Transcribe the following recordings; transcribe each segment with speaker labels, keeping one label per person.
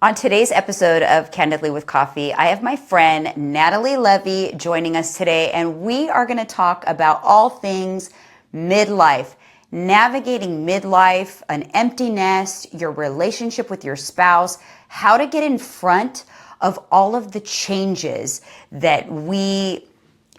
Speaker 1: On today's episode of Candidly with Coffee, I have my friend Natalie Levy joining us today, and we are going to talk about all things midlife, navigating midlife, an empty nest, your relationship with your spouse, how to get in front of all of the changes that we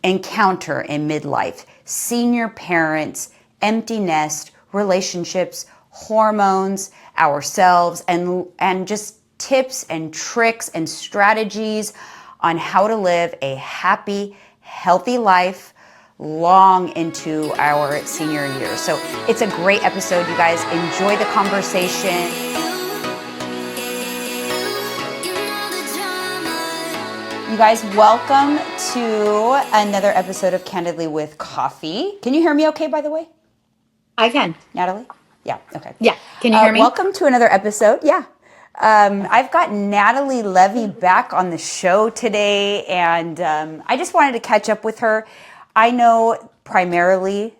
Speaker 1: encounter in midlife, senior parents, empty nest, relationships, hormones, ourselves, and just tips and tricks and strategies on how to live a happy, healthy life long into our senior years. So it's a great episode, you guys. Enjoy the conversation. You guys, welcome to another episode of Candidly with Coffee. Can you hear me okay, by the way?
Speaker 2: I can.
Speaker 1: Natalie? Yeah, okay.
Speaker 2: Yeah. Can you hear me?
Speaker 1: Welcome to another episode. Yeah. I've got Natalie Levy back on the show today, and I just wanted to catch up with her. I know primarily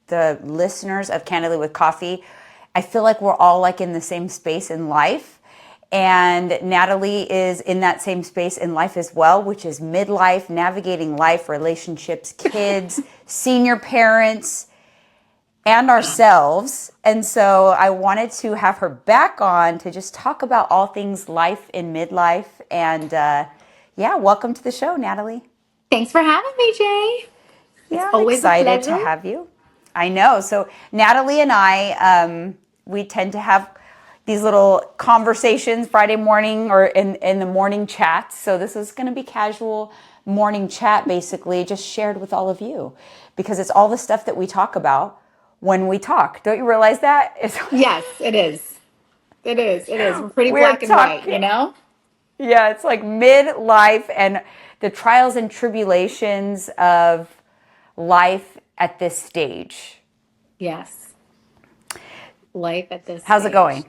Speaker 1: the listeners of Candidly with Coffee, I feel like we're all like in the same space in life, and Natalie is in that same space in life as well, which is midlife, navigating life, relationships, kids, senior parents, and ourselves. And so I wanted to have her back on to just talk about all things life in midlife. And yeah, welcome to the show, Natalie.
Speaker 2: Thanks for having me, Jay. It's
Speaker 1: Yeah, I'm
Speaker 2: always a
Speaker 1: excited to
Speaker 2: pleasure.
Speaker 1: have you. I know. So Natalie and I, we tend to have these little conversations Friday morning or in the morning chats. So this is going to be casual morning chat, basically, just shared with all of you, because it's all the stuff that we talk about when we talk. Don't you realize that?
Speaker 2: Yes, it is. It is. It is. We're pretty
Speaker 1: We're
Speaker 2: black and white,
Speaker 1: talking.
Speaker 2: you know?
Speaker 1: Yeah, it's like midlife and the trials and tribulations of life at this stage.
Speaker 2: Yes. Life at this
Speaker 1: How's it
Speaker 2: stage.
Speaker 1: going?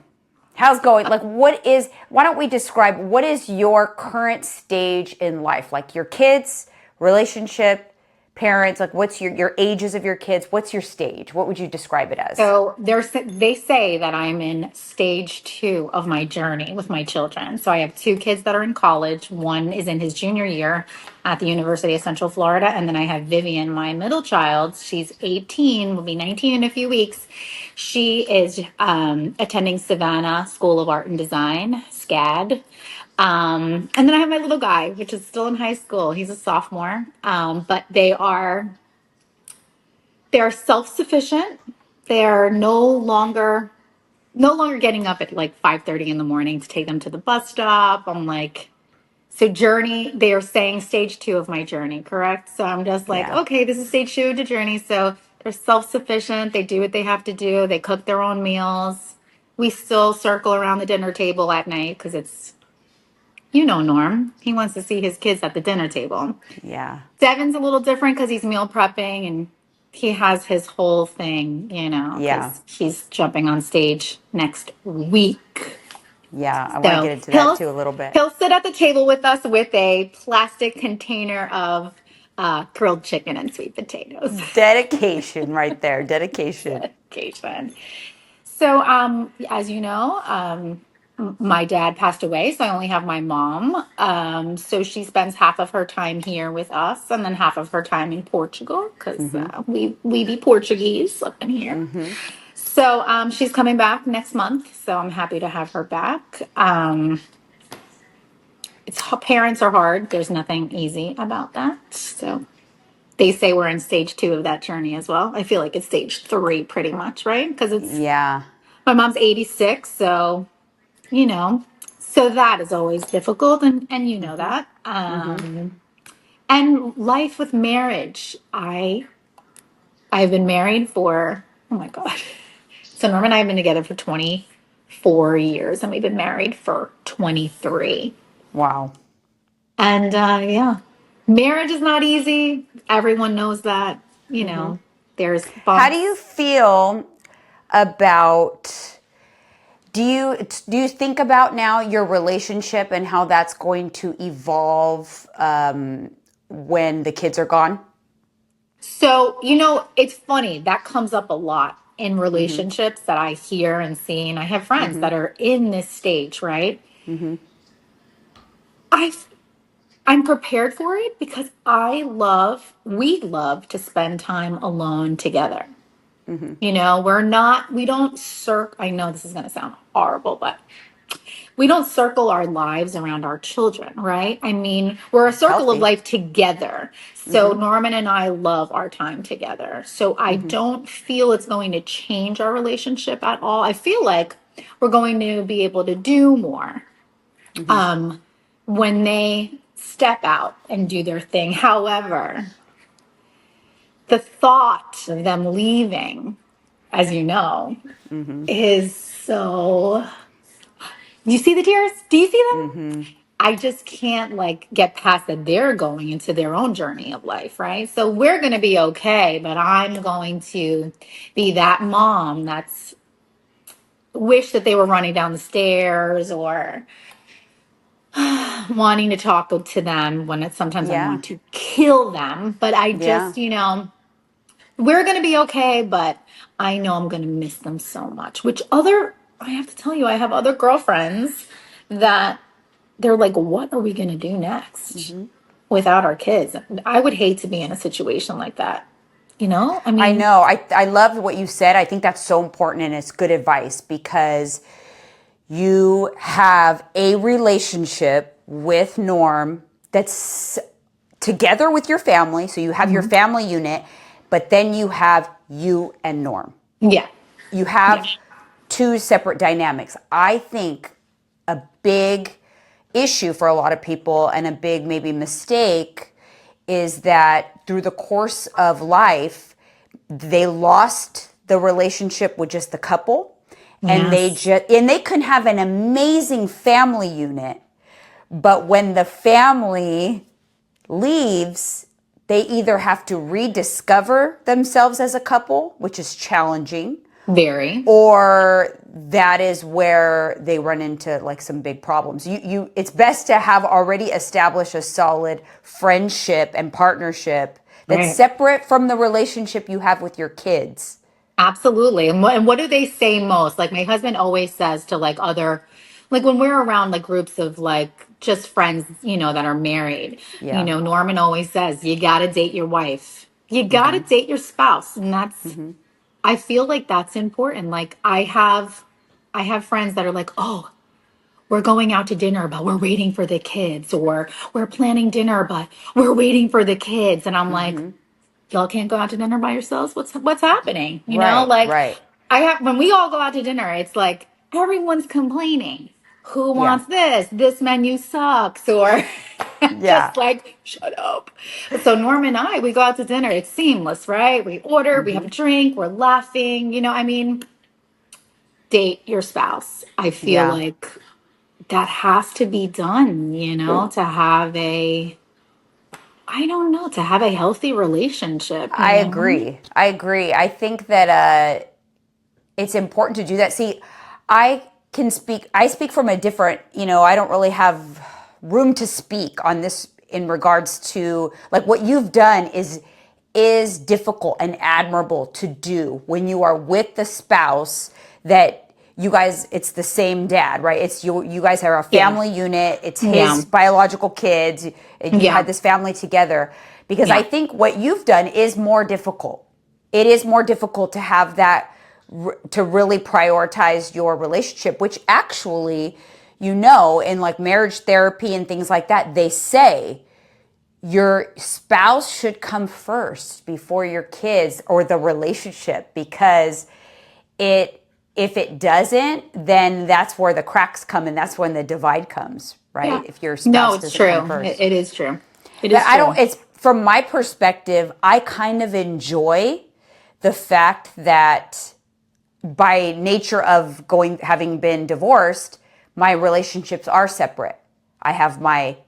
Speaker 1: How's it going? Like, why don't we describe what is your current stage in life? Like your kids, relationship, parents, like what's your ages of your kids? What's your stage? What would you describe it as?
Speaker 2: So they say that I'm in stage 2 of my journey with my children. So I have 2 kids that are in college. One is in his junior year at the University of Central Florida. And then I have Vivian, my middle child. She's 18, will be 19 in a few weeks. She is attending Savannah School of Art and Design, SCAD. And then I have my little guy, which is still in high school. He's a sophomore. But they're self-sufficient. They're no longer getting up at like 5:30 in the morning to take them to the bus stop. I'm like, so journey, they are saying stage 2 of my journey, correct? So I'm just like,
Speaker 1: Yeah.
Speaker 2: okay, this is stage 2 of the journey. So they're self-sufficient. They do what they have to do. They cook their own meals. We still circle around the dinner table at night because Norm. He wants to see his kids at the dinner table.
Speaker 1: Yeah.
Speaker 2: Devin's a little different because he's meal prepping and he has his whole thing,
Speaker 1: Yeah.
Speaker 2: because he's jumping on stage next week.
Speaker 1: Yeah. I want to
Speaker 2: So
Speaker 1: get into that
Speaker 2: he'll
Speaker 1: too a little bit.
Speaker 2: he'll sit at the table with us with a plastic container of grilled chicken and sweet potatoes.
Speaker 1: Dedication right there. Dedication.
Speaker 2: Dedication. So, as you know, my dad passed away, so I only have my mom. So she spends half of her time here with us, and then half of her time in Portugal because we be Portuguese up in here. So she's coming back next month, so I'm happy to have her back. Parents are hard. There's nothing easy about that. So they say we're in stage 2 of that journey as well. I feel like it's stage 3 pretty much, right? Because
Speaker 1: Yeah.
Speaker 2: my mom's 86, so you know, so that is always difficult, and you know that. And life with marriage, I've been married for, oh my god. So Norm and I have been together for 24 years, and we've been married for 23.
Speaker 1: Wow.
Speaker 2: And yeah, marriage is not easy. Everyone knows that. There's
Speaker 1: How do you
Speaker 2: bumps.
Speaker 1: feel about do you think about now your relationship and how that's going to evolve when the kids are gone?
Speaker 2: So, it's funny. That comes up a lot in relationships that I hear and see. And I have friends that are in this stage, right? I I'm prepared for it because we love to spend time alone together. You know, we don't I know this is going to sound horrible, but we don't circle our lives around our children, right? I mean, we're a
Speaker 1: It's
Speaker 2: circle of
Speaker 1: healthy.
Speaker 2: life together. So Norman and I love our time together. So I don't feel it's going to change our relationship at all. I feel like we're going to be able to do more when they step out and do their thing. However, the thought of them leaving, as you know, is so. You see the tears? Do you see them? I just can't like get past that they're going into their own journey of life, right? So we're going to be okay, but I'm going to be that mom that's wish that they were running down the stairs or wanting to talk to them when sometimes I
Speaker 1: Yeah.
Speaker 2: want to kill them. But I
Speaker 1: Yeah.
Speaker 2: just, we're going to be okay, but I know I'm going to miss them so much. I have to tell you, I have other girlfriends that they're like, what are we going to do next without our kids? I would hate to be in a situation like that. I
Speaker 1: I
Speaker 2: mean,
Speaker 1: know. I love what you said. I think that's so important and it's good advice because you have a relationship with Norm that's together with your family. So you have your
Speaker 2: mhm.
Speaker 1: family unit, but then you have you and Norm.
Speaker 2: Yeah,
Speaker 1: You
Speaker 2: yeah,
Speaker 1: have two separate dynamics. I think a big issue for a lot of people and a big maybe mistake is that through the course of life, they lost the relationship with just the couple and
Speaker 2: yes,
Speaker 1: they can have an amazing family unit, but when the family leaves, they either have to rediscover themselves as a couple, which is challenging,
Speaker 2: very.
Speaker 1: or that is where they run into like some big problems. It's best to have already established a solid friendship and partnership that's
Speaker 2: Right.
Speaker 1: separate from the relationship you have with your kids.
Speaker 2: Absolutely. And what do they say most? Like my husband always says to like when we're around like groups of like just friends, that are married,
Speaker 1: Yeah.
Speaker 2: Norman always says, you got to date your wife. You got to date your spouse. And I feel like that's important. Like I have friends that are like, "Oh, we're going out to dinner, but we're waiting for the kids," or "We're planning dinner, but we're waiting for the kids." And I'm like, "Y'all can't go out to dinner by yourselves? What's happening?"
Speaker 1: Right,
Speaker 2: Like
Speaker 1: right.
Speaker 2: I have when we all go out to dinner, it's like everyone's complaining. Who
Speaker 1: Yeah.
Speaker 2: wants this? This menu sucks, or
Speaker 1: Yeah.
Speaker 2: just like shut up. So Norm and I, we go out to dinner. It's seamless, right? We order, we have a drink, we're laughing. I mean, date your spouse. I feel
Speaker 1: Yeah.
Speaker 2: like that has to be done, to have I don't know, to have a healthy relationship.
Speaker 1: I agree. I agree. I think that it's important to do that. See, I speak from a different, I don't really have room to speak on this in regards to like what you've done is difficult and admirable to do when you are with the spouse that you guys it's the same dad, right? It's you guys are a
Speaker 2: Yeah.
Speaker 1: family unit. It's
Speaker 2: Yeah.
Speaker 1: his biological kids. You
Speaker 2: Yeah.
Speaker 1: had this family together because I
Speaker 2: Yeah.
Speaker 1: think what you've done is more difficult. It is more difficult to have that to really prioritize your relationship, which actually, in like marriage therapy and things like that, they say your spouse should come first before your kids or the relationship because it if it doesn't, then that's where the cracks come and that's when the divide comes,
Speaker 2: Yeah.
Speaker 1: right? If your
Speaker 2: No,
Speaker 1: spouse
Speaker 2: it's
Speaker 1: doesn't come
Speaker 2: true. It,
Speaker 1: first.
Speaker 2: it is true. It
Speaker 1: But
Speaker 2: is
Speaker 1: I don't
Speaker 2: true.
Speaker 1: it's from my perspective, I kind of enjoy the fact that by nature of having been divorced, my relationships are separate. I have my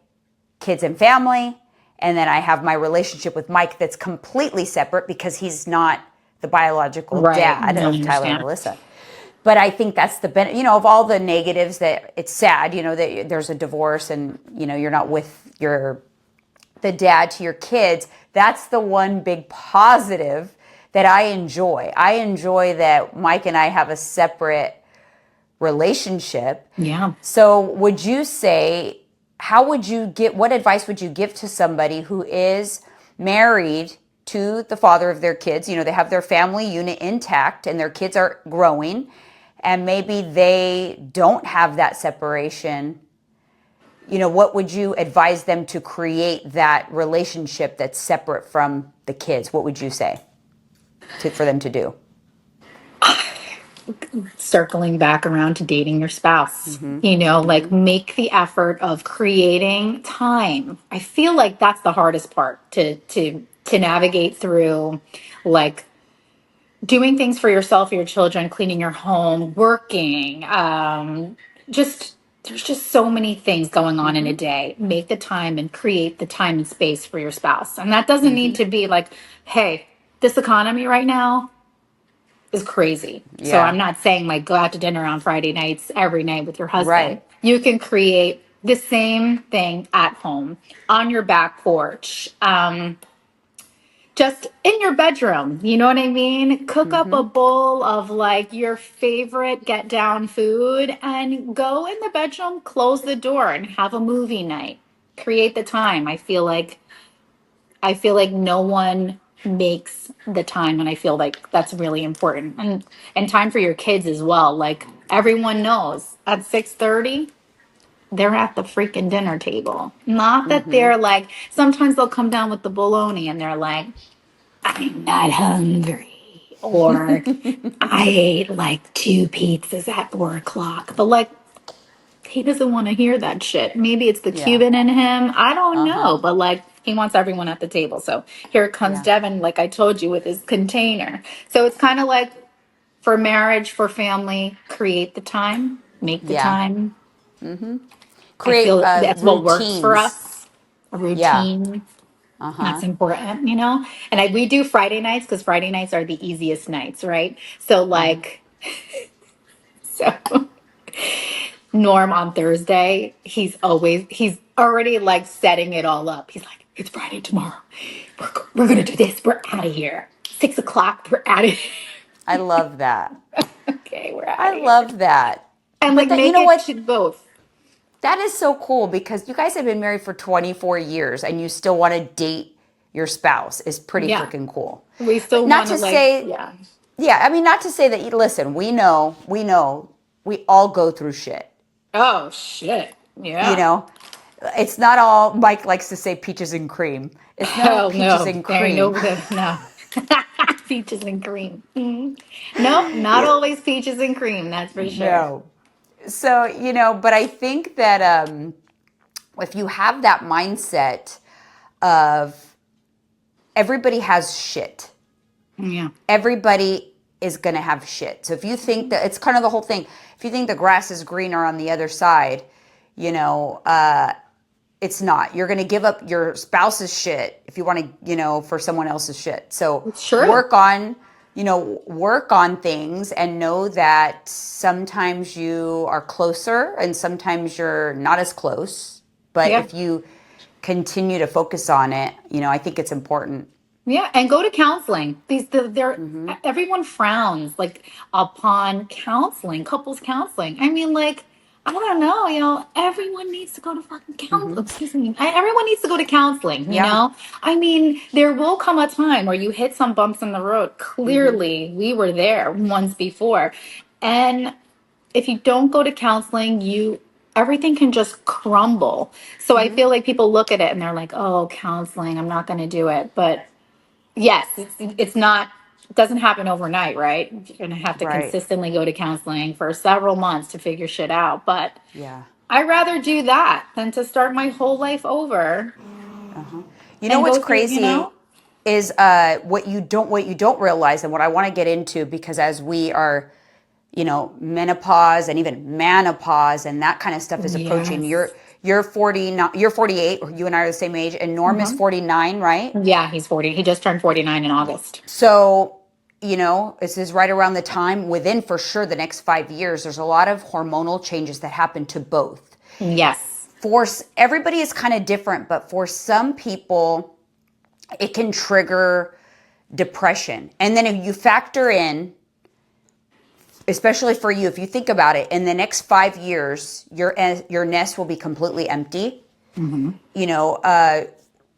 Speaker 1: kids and family, and then I have my relationship with Mike that's completely separate because he's not the biological
Speaker 2: Right.
Speaker 1: dad
Speaker 2: No, I
Speaker 1: of Tyler and
Speaker 2: understand.
Speaker 1: Alyssa. But I think that's the benefit, of all the negatives that it's sad, that there's a divorce and, you're not with the dad to your kids. That's the one big positive that I enjoy. I enjoy that Mike and I have a separate relationship.
Speaker 2: Yeah.
Speaker 1: So would you say what advice would you give to somebody who is married to the father of their kids? They have their family unit intact and their kids are growing, and maybe they don't have that separation. What would you advise them to create that relationship that's separate from the kids? What would you say for them to do?
Speaker 2: Circling back around to dating your spouse, like make the effort of creating time. I feel like that's the hardest part to navigate through, like doing things for yourself, your children, cleaning your home, working, just there's just so many things going on in a day. Make the time and create the time and space for your spouse. And that doesn't need to be like, hey, this economy right now is crazy. So
Speaker 1: Yeah.
Speaker 2: I'm not saying like go out to dinner on Friday nights every night with your husband.
Speaker 1: Right.
Speaker 2: You can create the same thing at home on your back porch. Just in your bedroom, you know what I mean? Cook up a bowl of like your favorite get down food and go in the bedroom, close the door and have a movie night. Create the time. I feel like no one makes the time, and I feel like that's really important. And time for your kids as well. Like everyone knows at 6:30 they're at the freaking dinner table. Not that they're like, sometimes they'll come down with the bologna and they're like, I'm not hungry. Or I ate like 2 pizzas at 4 o'clock. But like, he doesn't want to hear that shit. Maybe it's the
Speaker 1: Yeah.
Speaker 2: Cuban in him. I don't
Speaker 1: Uh-huh.
Speaker 2: know. But like, he wants everyone at the table. So here comes
Speaker 1: Yeah.
Speaker 2: Devin, like I told you, with his container. So it's kind of like for marriage, for family, create the time, make the
Speaker 1: Yeah.
Speaker 2: time. I
Speaker 1: Create
Speaker 2: feel that's what works for
Speaker 1: routines.
Speaker 2: us. A
Speaker 1: Yeah.
Speaker 2: routine.
Speaker 1: Uh-huh.
Speaker 2: That's important. And we do Friday nights because Friday nights are the easiest nights, right? So,
Speaker 1: Uh-huh.
Speaker 2: so Norm on Thursday, he's already like setting it all up. He's like, it's Friday tomorrow. We're going to do this. We're out of here. 6 o'clock, we're out of here.
Speaker 1: I love that.
Speaker 2: Okay, we're out
Speaker 1: I
Speaker 2: of here.
Speaker 1: love that.
Speaker 2: And
Speaker 1: But
Speaker 2: like
Speaker 1: that, you
Speaker 2: make
Speaker 1: know
Speaker 2: it
Speaker 1: what?
Speaker 2: to both.
Speaker 1: That is so cool because you guys have been married for 24 years and you still want to date your spouse is pretty
Speaker 2: Yeah.
Speaker 1: freaking cool.
Speaker 2: We
Speaker 1: But
Speaker 2: still
Speaker 1: not
Speaker 2: want to
Speaker 1: to
Speaker 2: like,
Speaker 1: say,
Speaker 2: yeah.
Speaker 1: yeah, I mean, not to say that, listen, we all go through shit.
Speaker 2: Oh, shit.
Speaker 1: You
Speaker 2: Yeah.
Speaker 1: know, it's not all, Mike likes to say peaches and cream. It's not all
Speaker 2: Hell
Speaker 1: peaches
Speaker 2: no.
Speaker 1: and
Speaker 2: There ain't
Speaker 1: cream.
Speaker 2: no. Peaches and cream. Nope, not
Speaker 1: Yeah,
Speaker 2: always peaches and cream, that's for sure.
Speaker 1: no. So, but I think that if you have that mindset of everybody has shit,
Speaker 2: Yeah.
Speaker 1: everybody is going to have shit. So if you think that it's kind of the whole thing, if you think the grass is greener on the other side, you know, it's not. You're going to give up your spouse's shit if you want to, for someone else's shit. So
Speaker 2: It's true.
Speaker 1: work on things and know that sometimes you are closer and sometimes you're not as close. But
Speaker 2: Yeah.
Speaker 1: if you continue to focus on it, I think it's important.
Speaker 2: Yeah, and go to counseling. Everyone frowns like upon counseling, couples counseling. I mean, like, I don't know, everyone needs to go to fucking counseling. Excuse me. Everyone needs to go to counseling,
Speaker 1: Yeah.
Speaker 2: I mean, there will come a time where you hit some bumps in the road. Clearly, we were there once before. And if you don't go to counseling, everything can just crumble. So I feel like people look at it and they're like, "Oh, counseling, I'm not going to do it." But yes, it's not, it doesn't happen overnight, right? You're going to have to
Speaker 1: Right.
Speaker 2: consistently go to counseling for several months to figure shit out. But
Speaker 1: Yeah.
Speaker 2: I'd rather do that than to start my whole life over
Speaker 1: You know
Speaker 2: and
Speaker 1: what's
Speaker 2: go through,
Speaker 1: crazy is what you don't realize, and what I want to get into, because as we are, menopause and even menopause and that kind of stuff is approaching.
Speaker 2: Yes.
Speaker 1: You're 40, you're 48, or you and I are the same age, and Norm is 49, right?
Speaker 2: Yeah, he's 40. He just turned 49 in August.
Speaker 1: So, this is right around the time within, for sure, the next 5 years. There's a lot of hormonal changes that happen to both.
Speaker 2: Yes.
Speaker 1: Everybody is kind of different, but for some people, it can trigger depression. And then if you factor in, especially for you, if you think about it, in the next 5 years, your nest will be completely empty.
Speaker 2: Mm-hmm.
Speaker 1: You know,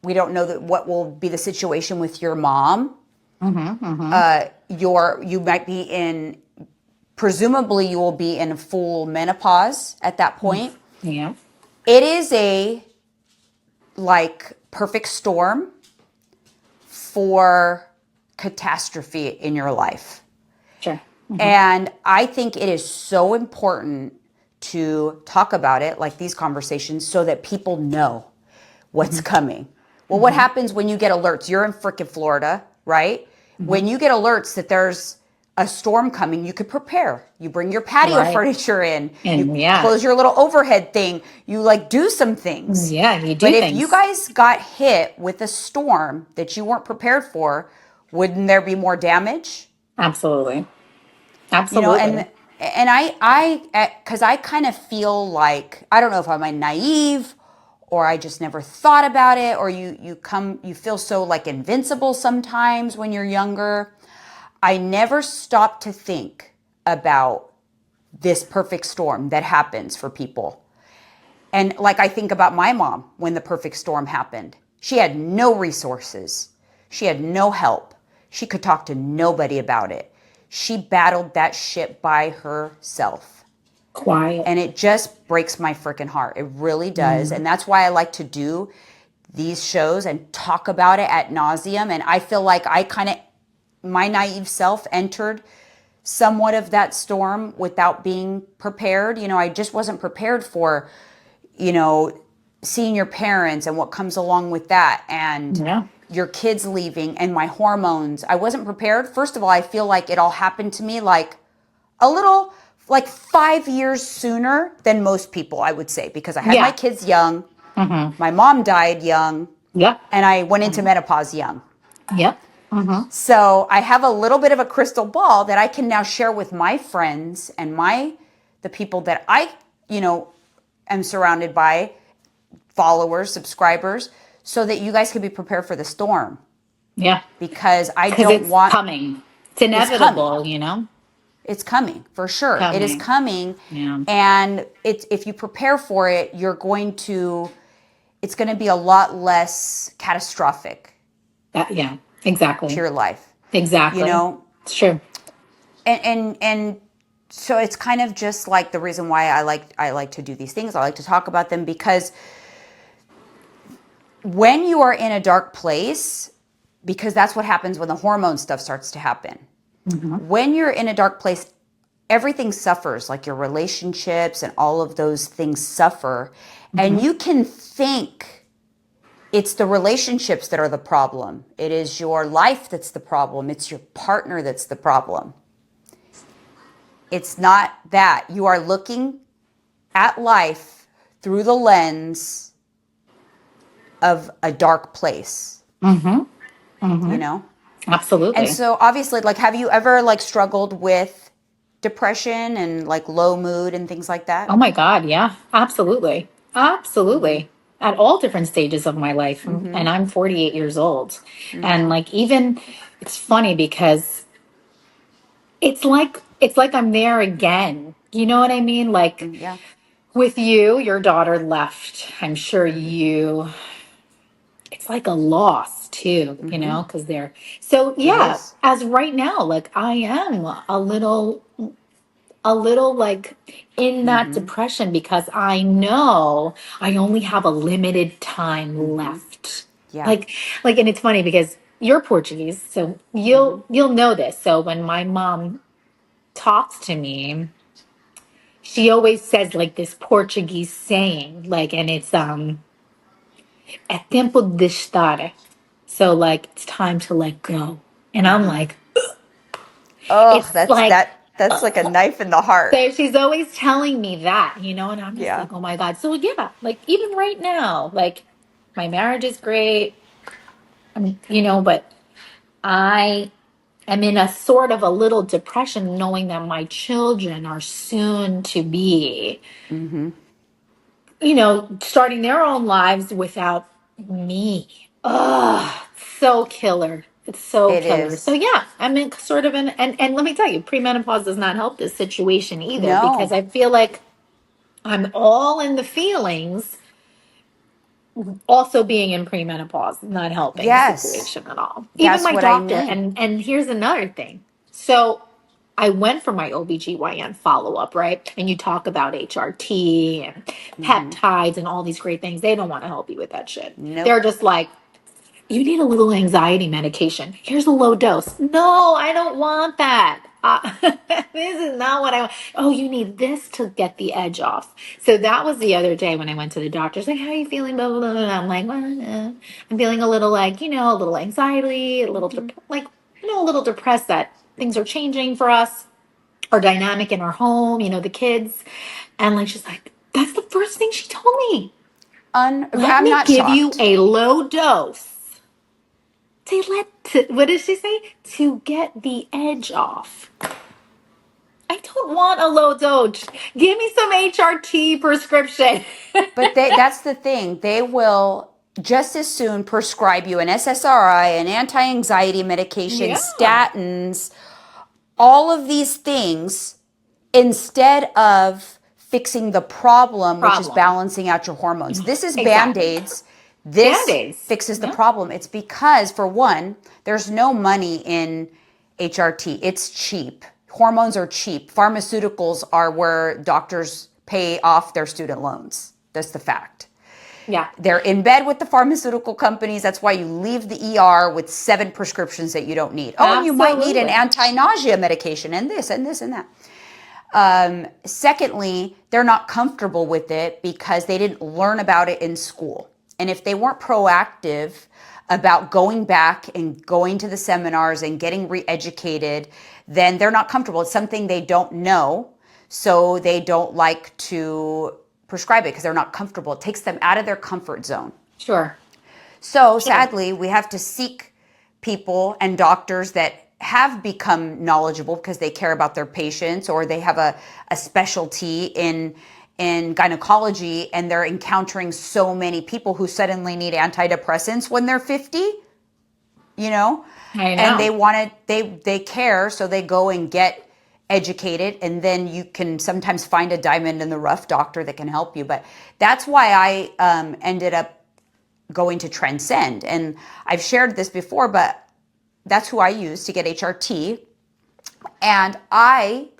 Speaker 1: we don't know that what will be the situation with your mom.
Speaker 2: Mm-hmm. Mm-hmm.
Speaker 1: You might be in, presumably you will be in full menopause at that point.
Speaker 2: Yeah.
Speaker 1: It is a like perfect storm for catastrophe in your life.
Speaker 2: Sure. Mm-hmm.
Speaker 1: And I think it is so important to talk about it, like these conversations, so that people know what's
Speaker 2: Mm-hmm.
Speaker 1: coming. Well, what
Speaker 2: Mm-hmm.
Speaker 1: happens when you get alerts? You're in frickin' Florida, right?
Speaker 2: Mm-hmm.
Speaker 1: When you get alerts that there's a storm coming, you could prepare. You bring your patio
Speaker 2: Right.
Speaker 1: furniture in, you
Speaker 2: And yeah.
Speaker 1: close your little overhead thing, you like do some things.
Speaker 2: Yeah, you
Speaker 1: But
Speaker 2: do
Speaker 1: if you
Speaker 2: things.
Speaker 1: guys got hit with a storm that you weren't prepared for, wouldn't there be more damage?
Speaker 2: Absolutely.
Speaker 1: You know,
Speaker 2: Absolutely.
Speaker 1: and because I kind of feel like, I don't know if I'm a naive or I just never thought about it, or you feel so like invincible sometimes when you're younger. I never stopped to think about this perfect storm that happens for people. And like I think about my mom when the perfect storm happened. She had no resources. She had no help. She could talk to nobody about it. She battled that shit by herself.
Speaker 2: Quiet.
Speaker 1: And it just breaks my freaking heart. It really does.
Speaker 2: Mm.
Speaker 1: And that's why I like to do these shows and talk about it at nauseum. And I feel like I kind of, my naive self entered somewhat of that storm without being prepared. You know, I just wasn't prepared for, you know, seeing your parents and what comes along with that, and
Speaker 2: Yeah.
Speaker 1: your kids leaving and my hormones. I wasn't prepared. First of all, I feel like it all happened to me like a little, like 5 years sooner than most people, I would say, because I had my
Speaker 2: Yeah.
Speaker 1: kids young,
Speaker 2: Mm-hmm.
Speaker 1: my mom died young,
Speaker 2: Yep.
Speaker 1: and I went into
Speaker 2: Mm-hmm.
Speaker 1: menopause young.
Speaker 2: Yep. Mm-hmm.
Speaker 1: So I have a little bit of a crystal ball that I can now share with my friends and the people that I, you know, am surrounded by, followers, subscribers, so that you guys can be prepared for the storm.
Speaker 2: Yeah.
Speaker 1: Because I
Speaker 2: Because
Speaker 1: don't
Speaker 2: it's
Speaker 1: want,
Speaker 2: coming. It's
Speaker 1: it's coming.
Speaker 2: inevitable, you know?
Speaker 1: It's coming for sure. It is
Speaker 2: Coming.
Speaker 1: coming.
Speaker 2: Yeah.
Speaker 1: And if you prepare for it, it's going to be a lot less catastrophic
Speaker 2: Yeah.
Speaker 1: to
Speaker 2: Exactly.
Speaker 1: your life, you
Speaker 2: Exactly.
Speaker 1: know?
Speaker 2: It's true.
Speaker 1: And so it's kind of just like the reason why I like to do these things. I like to talk about them because when you are in a dark place, because that's what happens when the hormone stuff starts to happen.
Speaker 2: Mm-hmm.
Speaker 1: When you're in a dark place, everything suffers, like your relationships and all of those things suffer.
Speaker 2: Mm-hmm.
Speaker 1: And you can think it's the relationships that are the problem. It is your life that's the problem. It's your partner that's the problem. It's not that. You are looking at life through the lens of a dark place,
Speaker 2: Mm-hmm. Mm-hmm.
Speaker 1: you know? And
Speaker 2: Absolutely.
Speaker 1: so obviously, like, have you ever like struggled with depression and like low mood and things like
Speaker 2: Oh
Speaker 1: that?
Speaker 2: my God. Yeah. Absolutely.
Speaker 1: Mm-hmm.
Speaker 2: Absolutely. At all different stages of my life.
Speaker 1: Mm-hmm.
Speaker 2: And I'm 48 years old. And
Speaker 1: Mm-hmm.
Speaker 2: like, even it's funny because it's like I'm there again. You know what I mean? Like
Speaker 1: Yeah.
Speaker 2: with you, your daughter left. I'm sure
Speaker 1: Mm-hmm.
Speaker 2: it's like a loss too, you
Speaker 1: Mm-hmm.
Speaker 2: know, because they're so
Speaker 1: It
Speaker 2: yeah,
Speaker 1: is.
Speaker 2: as right now, like I am a little like in that
Speaker 1: Mm-hmm.
Speaker 2: depression because I know I only have a limited time
Speaker 1: Mm-hmm.
Speaker 2: left.
Speaker 1: Yeah.
Speaker 2: Like and it's funny because you're Portuguese, so
Speaker 1: Mm-hmm.
Speaker 2: you'll know this. So when my mom talks to me, she always says like this Portuguese saying, like, and it's é tempo de estar. So like it's time to let go. And I'm
Speaker 1: Mm-hmm.
Speaker 2: like,
Speaker 1: Oh,
Speaker 2: it's like
Speaker 1: that's like a knife in the heart.
Speaker 2: so she's always telling me that, and I'm just
Speaker 1: Yeah.
Speaker 2: like, oh my God. So yeah, like even right now, like my marriage is great. But I am in a sort of a little depression knowing that my children are soon to be
Speaker 1: Mm-hmm.
Speaker 2: starting their own lives without me. Ugh, so killer. It's so
Speaker 1: It
Speaker 2: killer. So
Speaker 1: is.
Speaker 2: yeah, I'm in sort of and let me tell you, premenopause does not help this situation either because
Speaker 1: No.
Speaker 2: I feel like I'm all in the feelings also being in premenopause, not helping the
Speaker 1: Yes,
Speaker 2: situation at all. Even
Speaker 1: that's
Speaker 2: my
Speaker 1: what I
Speaker 2: doctor,
Speaker 1: mean.
Speaker 2: and here's another thing. So I went for my OBGYN follow-up, right? And you talk about HRT and peptides and all these great things. They don't want to help you with that shit.
Speaker 1: Nope.
Speaker 2: They're just like, you need a little anxiety medication. Here's a low dose. No, I don't want that. This is not what I want. Oh, you need this to get the edge off. So that was the other day when I went to the doctor's like, how are you feeling? Blah, blah, blah, blah. I'm like, well, I'm feeling a little like, a little anxiety, a little, a little depressed that things are changing for us, our dynamic in our home, the kids. And like, she's like, that's the first thing she told me. Let
Speaker 1: I'm
Speaker 2: me
Speaker 1: not
Speaker 2: give you
Speaker 1: shocked.
Speaker 2: a low dose what did she say? To get the edge off. I don't want a low dose. Give me some HRT prescription.
Speaker 1: But that's the thing. They will just as soon prescribe you an SSRI, an anti-anxiety medication,
Speaker 2: Yeah.
Speaker 1: statins, all of these things instead of fixing the problem, which is
Speaker 2: Problem.
Speaker 1: balancing out your hormones. This is
Speaker 2: Exactly.
Speaker 1: Band-Aids. This
Speaker 2: Band-Aids.
Speaker 1: fixes the
Speaker 2: Yeah.
Speaker 1: problem. It's because, for one, there's no money in HRT. It's cheap. Hormones are cheap. Pharmaceuticals are where doctors pay off their student loans. That's the fact.
Speaker 2: Yeah.
Speaker 1: They're in bed with the pharmaceutical companies. That's why you leave the ER with 7 prescriptions that you don't need. Oh, and you might need an
Speaker 2: Absolutely.
Speaker 1: anti-nausea medication and this and this and that. Secondly, they're not comfortable with it because they didn't learn about it in school. And if they weren't proactive about going back and going to the seminars and getting re-educated, then they're not comfortable. It's something they don't know, so they don't like to prescribe it because they're not comfortable. It takes them out of their comfort zone.
Speaker 2: Sure.
Speaker 1: So
Speaker 2: Sure.
Speaker 1: sadly, we have to seek people and doctors that have become knowledgeable because they care about their patients or they have a specialty in gynecology and they're encountering so many people who suddenly need antidepressants when they're 50,
Speaker 2: I
Speaker 1: and they
Speaker 2: know.
Speaker 1: want to, they care, so they go and get educated, and then you can sometimes find a diamond in the rough doctor that can help you. But that's why I ended up going to Transcend. And I've shared this before, but that's who I use to get HRT. And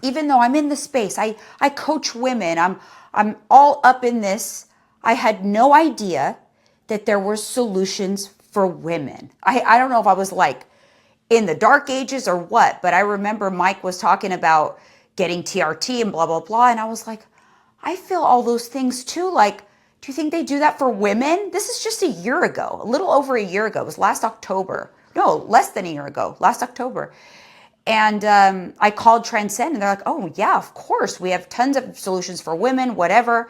Speaker 1: even though I'm in the space, I coach women, I'm all up in this. I had no idea that there were solutions for women. I don't know if I was like in the dark ages or what, but I remember Mike was talking about getting TRT and blah, blah, blah. And I was like, I feel all those things too. Like, do you think they do that for women? This is just a year ago, a little over a year ago. It was last October. No, less than a year ago, last October. And I called Transcend and they're like, oh, yeah, of course. We have tons of solutions for women, whatever.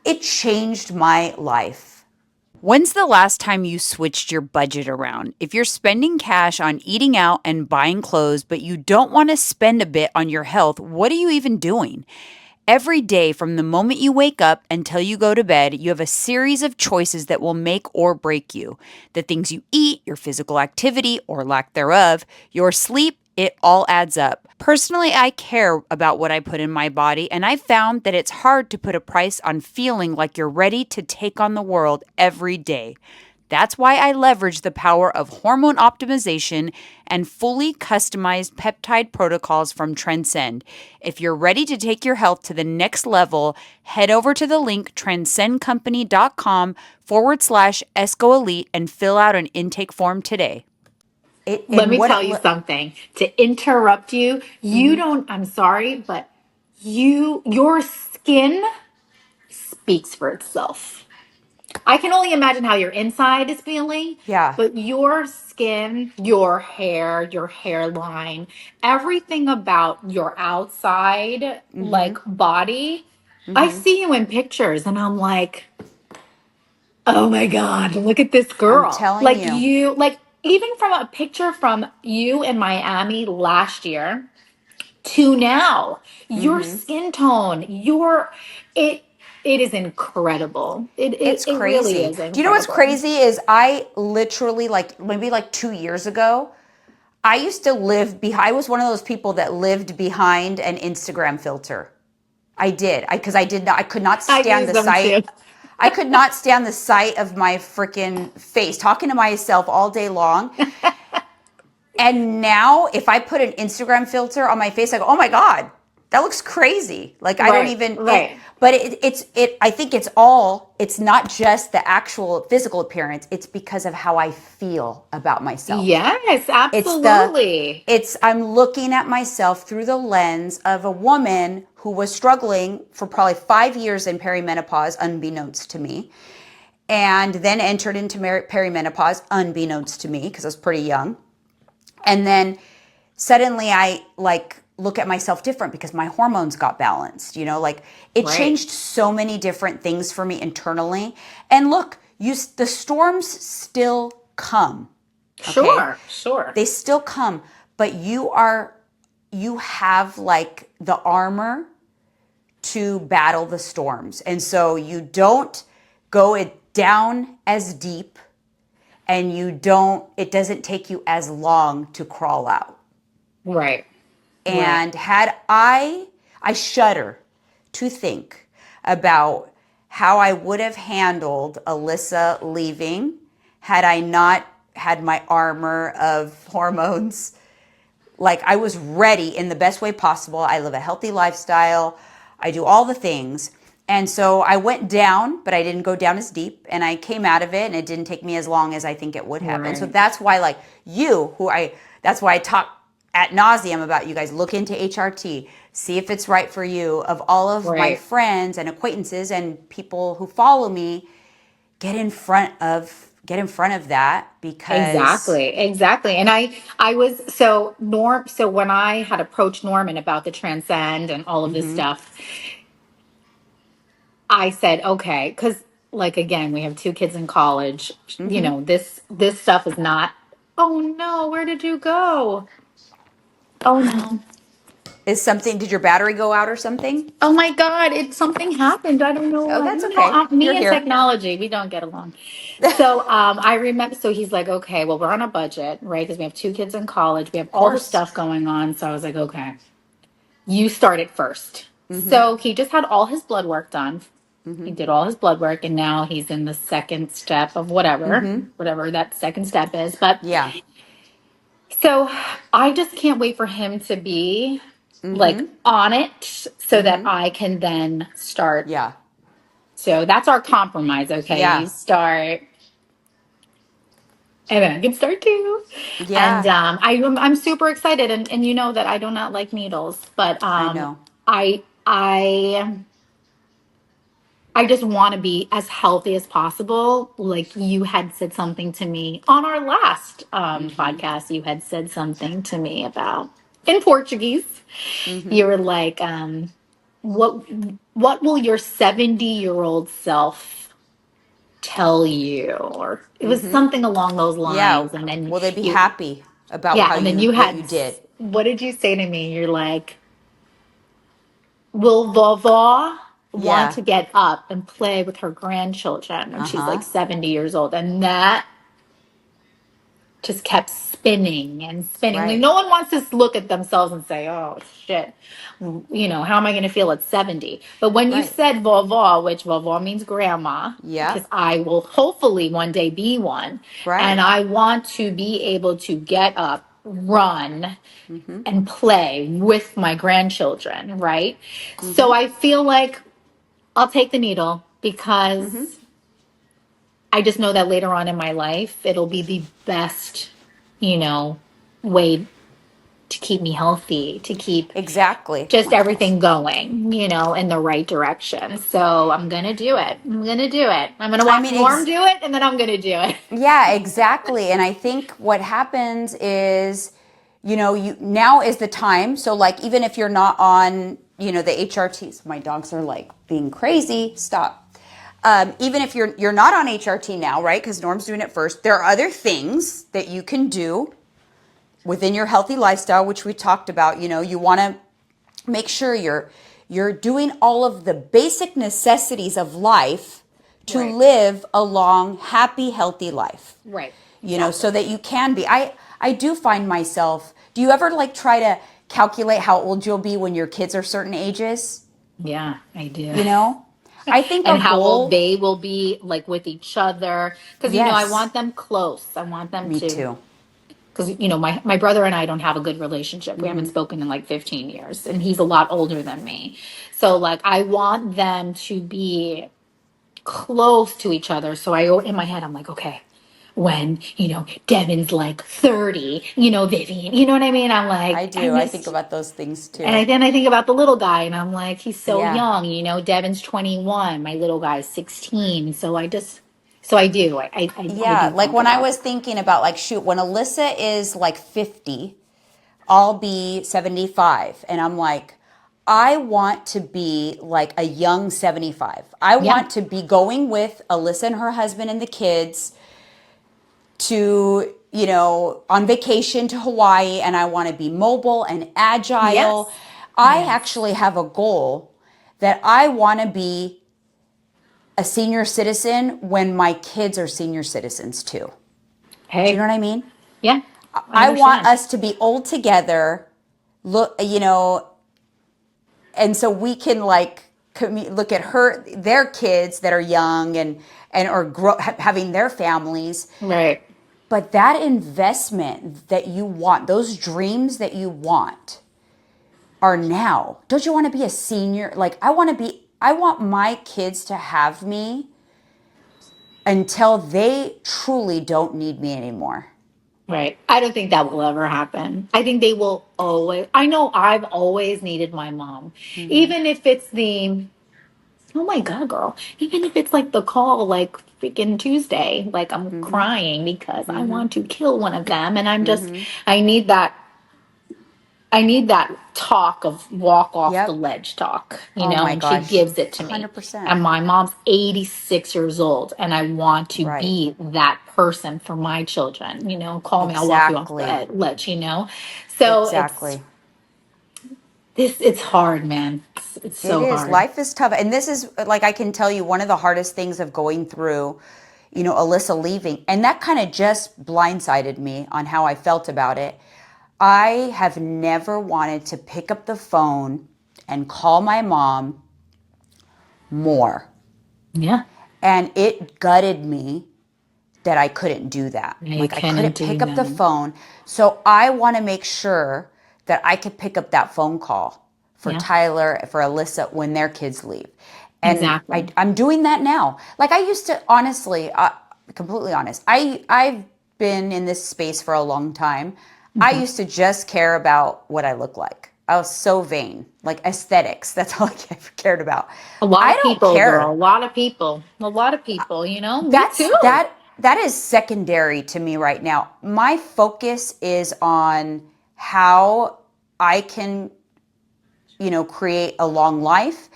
Speaker 1: It changed my life. When's the last time you switched your budget around? If you're spending cash on eating out and buying clothes, but you don't want to spend a bit on your health, what are you even doing? Every day, from the moment you wake up until you go to bed, you have a series of choices that will make or break you. The things you eat, your physical activity or lack thereof, your sleep, it all adds up. Personally, I care about what I put in my body, and I've found that it's hard to put a price on feeling like you're ready to take on the world every day. That's why I leverage the power of hormone optimization and fully customized peptide protocols from Transcend. If you're ready to take your health to the next level, head over to the link transcendcompany.com/ESCOElite and fill out an intake form today.
Speaker 2: Let me tell you something. To interrupt you, I'm sorry, but your skin speaks for itself. I can only imagine how your inside is feeling,
Speaker 1: Yeah.
Speaker 2: but your skin, your hair, your hairline, everything about your outside, like body, I see you in pictures and I'm like, oh my God, look at this
Speaker 1: I'm
Speaker 2: girl.
Speaker 1: telling you.
Speaker 2: Even from a picture from you in Miami last year to now, your skin tone, it it is incredible.
Speaker 1: It's
Speaker 2: It really
Speaker 1: crazy.
Speaker 2: is
Speaker 1: Do you know what's
Speaker 2: incredible.
Speaker 1: crazy is I literally maybe 2 years ago, I used to live behind, I was one of those people that lived behind an Instagram filter. I did. I could not
Speaker 2: I
Speaker 1: stand
Speaker 2: use
Speaker 1: the
Speaker 2: them
Speaker 1: sight.
Speaker 2: too.
Speaker 1: I could not stand the sight of my freaking face, talking to myself all day long. And now if I put an Instagram filter on my face, I go, oh my God, that looks crazy. Like I don't even, but I think it's not just the actual physical appearance. It's because of how I feel about myself.
Speaker 2: Yes, absolutely.
Speaker 1: I'm looking at myself through the lens of a woman who was struggling for probably 5 years in perimenopause, unbeknownst to me, and then entered into perimenopause, unbeknownst to me, because I was pretty young. And then suddenly I look at myself different because my hormones got balanced, like it changed so many different things for me internally. And look, the storms still come. Okay?
Speaker 2: Sure.
Speaker 1: They still come, but you have like the armor to battle the storms. And so you don't go it down as deep, and it doesn't take you as long to crawl out.
Speaker 2: Right.
Speaker 1: And I shudder to think about how I would have handled Alyssa leaving had I not had my armor of hormones. Like I was ready in the best way possible. I live a healthy lifestyle. I do all the things. And so I went down, but I didn't go down as deep, and I came out of it, and it didn't take me as long as I think it would have. Right. And so that's why that's why I talk ad nauseum about you guys. Look into HRT, see if it's right for you. Of all of my friends and acquaintances and people who follow me, get in front of that, because
Speaker 2: exactly. And I was so when I had approached Norman about the Transcend and all of this stuff, I said, okay, because like, again, we have 2 kids in college. This stuff is not, oh no, where did you go? Oh no.
Speaker 1: Did your battery go out or something?
Speaker 2: Oh my God, something happened. I don't know
Speaker 1: Oh,
Speaker 2: what.
Speaker 1: that's okay.
Speaker 2: Me
Speaker 1: You're
Speaker 2: and
Speaker 1: here.
Speaker 2: technology, we don't get along. So I remember, so he's like, okay, well, we're on a budget, right? Because we have 2 kids in college. We have all the stuff going on. So I was like, okay, you start it first. So he just had all his blood work done. He did all his blood work, and now he's in the second step of whatever that second step is. But
Speaker 1: Yeah.
Speaker 2: so I just can't wait for him to be like on it so that I can then start.
Speaker 1: Yeah.
Speaker 2: So that's our compromise. Okay.
Speaker 1: Yeah.
Speaker 2: You start. And then I can start too.
Speaker 1: Yeah.
Speaker 2: And I'm super excited. And you know that I do not like needles, but
Speaker 1: I know.
Speaker 2: I just want to be as healthy as possible. Like you had said something to me on our last podcast. You had said something to me about in Portuguese. You were like, what will your 70-year-old self tell you? Or it was something along those lines.
Speaker 1: Yeah.
Speaker 2: And then
Speaker 1: Will they be happy about
Speaker 2: and then
Speaker 1: what you did?
Speaker 2: What did you say to me? You're like, will Vava want to get up and play with her grandchildren when she's like 70 years old? And that just kept spinning and spinning. Like, no one wants to look at themselves and say, oh, shit, how am I going to feel at 70? But when you said Vava, which Vava means grandma, because I will hopefully one day be one, and I want to be able to get up, run, and play with my grandchildren, right? So I feel like I'll take the needle because I just know that later on in my life, it'll be the best, way to keep me healthy, to keep just everything going, in the right direction. So I'm going to do it. I'm going to watch Norm do it, and then I'm going to do it.
Speaker 1: Yeah, exactly. And I think what happens is, now is the time. So like, even if you're not on, the HRTs, my dogs are like being crazy. Stop. Even if you're not on HRT now, right? Because Norm's doing it first. There are other things that you can do within your healthy lifestyle, which we talked about. You want to make sure you're doing all of the basic necessities of life to live a long, happy, healthy life.
Speaker 2: Right.
Speaker 1: So that you can be. I do find myself, do you ever like try to calculate how old you'll be when your kids are certain ages?
Speaker 2: Yeah, I do.
Speaker 1: I think
Speaker 2: And
Speaker 1: a
Speaker 2: how will
Speaker 1: goal,
Speaker 2: they will be like with each other. Because, I
Speaker 1: yes,
Speaker 2: want them close. I want them
Speaker 1: me
Speaker 2: to,
Speaker 1: too.
Speaker 2: because, my brother and I don't have a good relationship. We haven't
Speaker 1: Hmm.
Speaker 2: spoken in like 15 years, and he's a lot older than me. So, like, I want them to be close to each other. So in my head, I'm like, okay, when, Devin's like 30, Vivian, you know what I mean? I'm
Speaker 1: I
Speaker 2: like,
Speaker 1: do. I think about those things
Speaker 2: and
Speaker 1: too.
Speaker 2: then I think about the little guy and I'm like, he's so
Speaker 1: Yeah.
Speaker 2: young, Devin's 21, my little guy's 16. So I do, I
Speaker 1: Yeah.
Speaker 2: do
Speaker 1: Like
Speaker 2: think
Speaker 1: when I
Speaker 2: about
Speaker 1: was thinking about, like, shoot, when Alyssa is like 50, I'll be 75. And I'm like, I want to be like a young 75. I
Speaker 2: yeah,
Speaker 1: want to be going with Alyssa and her husband and the kids to, on vacation to Hawaii, and I want to be mobile and agile.
Speaker 2: yes,
Speaker 1: I
Speaker 2: yes.
Speaker 1: actually have a goal that I want to be a senior citizen when my kids are senior citizens too. Do you know
Speaker 2: Hey,
Speaker 1: what I mean?
Speaker 2: yeah, I
Speaker 1: I want
Speaker 2: understand.
Speaker 1: us to be old together, look, and so we can like look at their kids that are young and or having their families.
Speaker 2: Right,
Speaker 1: But that investment that you want, those dreams that you want, are now. Don't you want to be a senior? Like, I want my kids to have me until they truly don't need me anymore.
Speaker 2: right. I don't think that will ever happen. I think they will always, I know I've always needed my mom,
Speaker 1: Hmm.
Speaker 2: even if it's oh my God, girl. Even if it's like the call, like freaking Tuesday, like I'm
Speaker 1: Hmm.
Speaker 2: crying because I
Speaker 1: Hmm.
Speaker 2: want to kill one of them. And
Speaker 1: Hmm.
Speaker 2: I need that, I need that talk of walk off the
Speaker 1: Yep.
Speaker 2: ledge talk,
Speaker 1: Oh my
Speaker 2: and she
Speaker 1: gosh.
Speaker 2: gives it to me.
Speaker 1: 100%.
Speaker 2: And my mom's 86 years old, and I want to
Speaker 1: Right.
Speaker 2: be that person for my children. Call me, I'll walk you off
Speaker 1: Exactly.
Speaker 2: the ledge. So
Speaker 1: Exactly.
Speaker 2: it's hard, man. It's
Speaker 1: It
Speaker 2: so
Speaker 1: is.
Speaker 2: hard.
Speaker 1: Life is tough. And this is, like, I can tell you, one of the hardest things of going through, Alyssa leaving. And that kind of just blindsided me on how I felt about it. I have never wanted to pick up the phone and call my mom more.
Speaker 2: Yeah.
Speaker 1: And it gutted me that I couldn't do that.
Speaker 2: You
Speaker 1: Like, I
Speaker 2: couldn't
Speaker 1: couldn't pick
Speaker 2: do
Speaker 1: up the
Speaker 2: that.
Speaker 1: phone. So I want to make sure that I could pick up that phone call for
Speaker 2: Yeah,
Speaker 1: Tyler, for Alyssa when their kids leave. And
Speaker 2: exactly.
Speaker 1: I'm doing that now. Like, I used to, honestly, completely honest, I've been in this space for a long time. I
Speaker 2: Mhm.
Speaker 1: used to just care about what I look like. I was so vain, like aesthetics. That's all I ever cared about.
Speaker 2: A lot
Speaker 1: I
Speaker 2: of
Speaker 1: don't
Speaker 2: people, girl.
Speaker 1: care.
Speaker 2: A lot of people. A lot of people. Me
Speaker 1: That's
Speaker 2: too.
Speaker 1: that is secondary to me right now. My focus is on how I can, create a long life.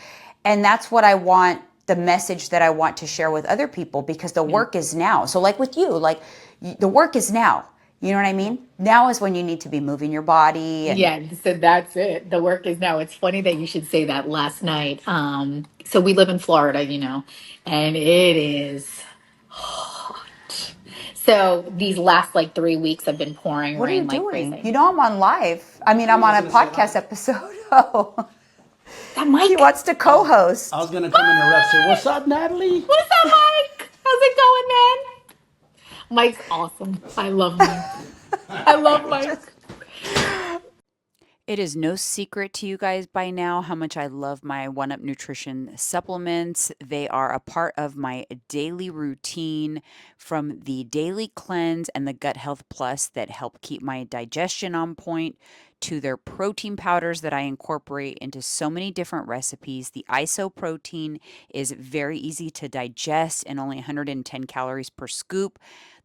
Speaker 1: And that's what I want, the message that I want to share with other people, because the
Speaker 2: Yeah.
Speaker 1: work is now. So like with you, like the work is now. You know what I mean? Now is when you need to be moving your body and
Speaker 2: Yeah, so that's it. The work is now. It's funny that you should say that last night. So we live in Florida, and it is hot. So these last like 3 weeks have been pouring
Speaker 1: what are you
Speaker 2: rain like
Speaker 1: doing?
Speaker 2: crazy.
Speaker 1: You know I'm on live. I mean,
Speaker 3: I
Speaker 1: I'm
Speaker 3: was
Speaker 1: on a
Speaker 3: gonna say
Speaker 1: podcast
Speaker 3: hi.
Speaker 1: episode. Oh,
Speaker 2: That
Speaker 1: he
Speaker 2: Mike?
Speaker 1: wants to
Speaker 3: I was I
Speaker 1: co-host.
Speaker 3: was gonna come interrupt. Say,
Speaker 2: Hi!
Speaker 3: what's up, Natalie?
Speaker 2: What's up, Mike? How's it going, man? Mike's awesome. I love Mike. I love Mike.
Speaker 1: It is no secret to you guys by now how much I love my One Up Nutrition supplements. They are a part of my daily routine, from the daily cleanse and the Gut Health Plus that help keep my digestion on point, to their protein powders that I incorporate into so many different recipes. The ISO protein is very easy to digest and only 110 calories per scoop.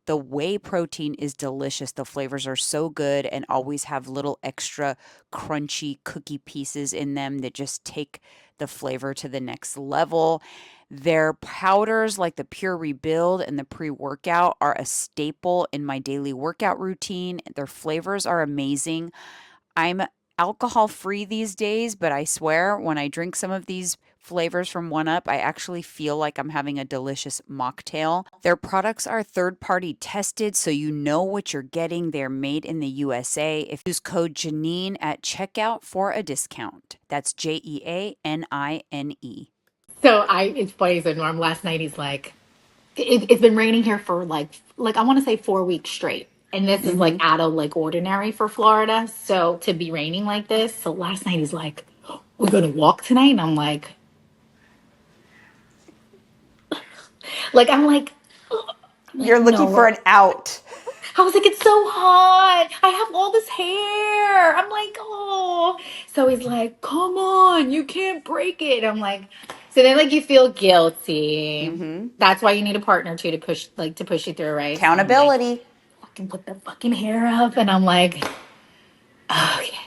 Speaker 1: The whey protein is delicious. The flavors are so good and always have little extra crunchy cookie pieces in them that just take the flavor to the next level. Their powders, like the Pure Rebuild and the pre workout, are a staple in my daily workout routine. Their flavors are amazing. I'm alcohol free these days, but I swear when I drink some of these flavors from One Up, I actually feel like I'm having a delicious mocktail. Their products are third party tested, so you know what you're getting. They're made in the USA. If you use code Janine at checkout for a discount, that's JeaNine.
Speaker 2: So it's funny. So Norm last night, he's like, it's been raining here for like I want to say 4 weeks straight. And this is like out of like ordinary for Florida. So to be raining like this. So last night he's like, we're going to walk tonight. And I'm I'm like,
Speaker 1: You're looking for
Speaker 2: no.
Speaker 1: an out.
Speaker 2: I was like, it's so hot. I have all this hair. I'm like, oh. So he's like, come on, you can't break it. I'm like, so then like you feel guilty. That's why you need a partner too to push you through, right? So I'm like,
Speaker 1: Accountability.
Speaker 2: fucking put the fucking hair up, and I'm like, okay.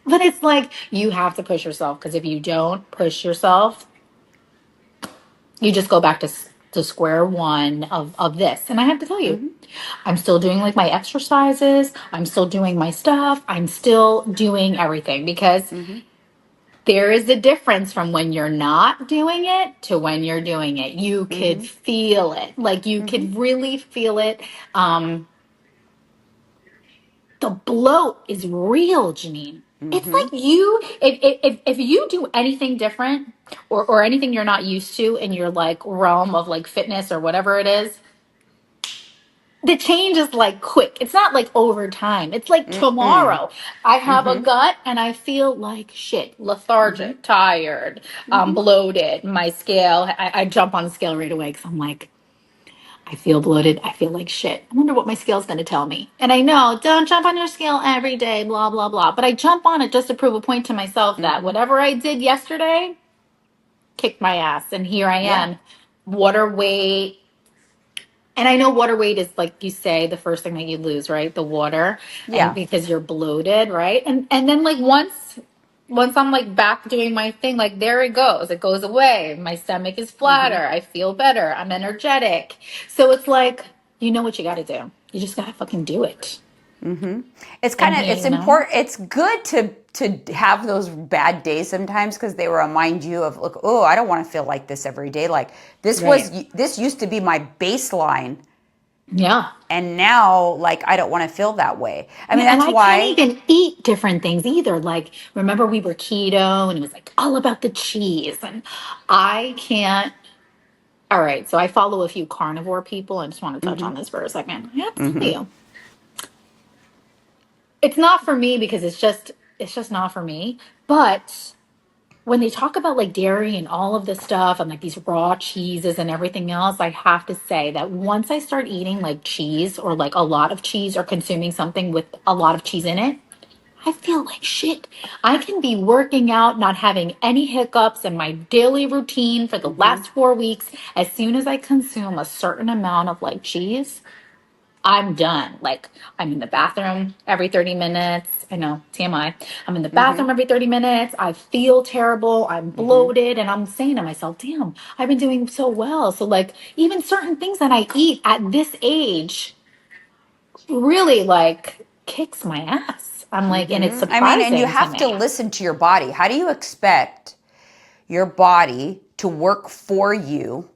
Speaker 2: But it's like you have to push yourself because if you don't push yourself, you just go back to square one of this. And I have to tell you, I'm still doing like my exercises. I'm still doing my stuff. I'm still doing everything because there is a difference from when you're not doing it to when you're doing it. You could feel it. Like you could really feel it. The bloat is real, Janine. It's like if you do anything different or anything you're not used to in your like realm of like fitness or whatever it is, the change is like quick. It's not like over time. It's like tomorrow. I have a gut and I feel like shit, lethargic, tired, bloated. My scale, I jump on the scale right away because I'm like, I feel bloated. I feel like shit. I wonder what my scale's going to tell me. And I know, don't jump on your scale every day, blah, blah, blah. But I jump on it just to prove a point to myself that whatever I did yesterday kicked my ass. And here I
Speaker 1: Yeah.
Speaker 2: am, water weight. And I know water weight is like you say, the first thing that you lose, right? The water. And
Speaker 1: Yeah.
Speaker 2: because you're bloated, right? And then like once I'm like back doing my thing, like there it goes. It goes away. My stomach is flatter. I feel better. I'm energetic. So it's like, you know what you got to do. You just got to fucking do it.
Speaker 1: It's
Speaker 2: And
Speaker 1: kind of
Speaker 2: here,
Speaker 1: it's important. It's good to have those bad days sometimes because they remind you of look. Oh, I don't want to feel like this every day. Like
Speaker 2: Right.
Speaker 1: this used to be my baseline,
Speaker 2: Yeah.
Speaker 1: and now like I don't want to feel that way. I mean
Speaker 2: Yeah, and
Speaker 1: that's
Speaker 2: I can't
Speaker 1: why.
Speaker 2: even eat different things either. Like, remember we were keto and it was like all about the cheese. And I can't. All right. So I follow a few carnivore people. I just want to touch on this for a second. I have to tell you, it's not for me because it's just not for me. But when they talk about like dairy and all of this stuff and like these raw cheeses and everything else, I have to say that once I start eating like cheese or like a lot of cheese or consuming something with a lot of cheese in it, I feel like shit. I can be working out, not having any hiccups in my daily routine for the last 4 weeks. As soon as I consume a certain amount of like cheese, I'm done. Like I'm in the bathroom every 30 minutes. I know, TMI. I'm in the bathroom every 30 minutes. I feel terrible. I'm bloated. And I'm saying to myself, damn, I've been doing so well. So like even certain things that I eat at this age really like kicks my ass. I'm like, and it's
Speaker 1: I mean, and you
Speaker 2: surprising to
Speaker 1: have to
Speaker 2: me.
Speaker 1: listen to your body. How do you expect your body to work for you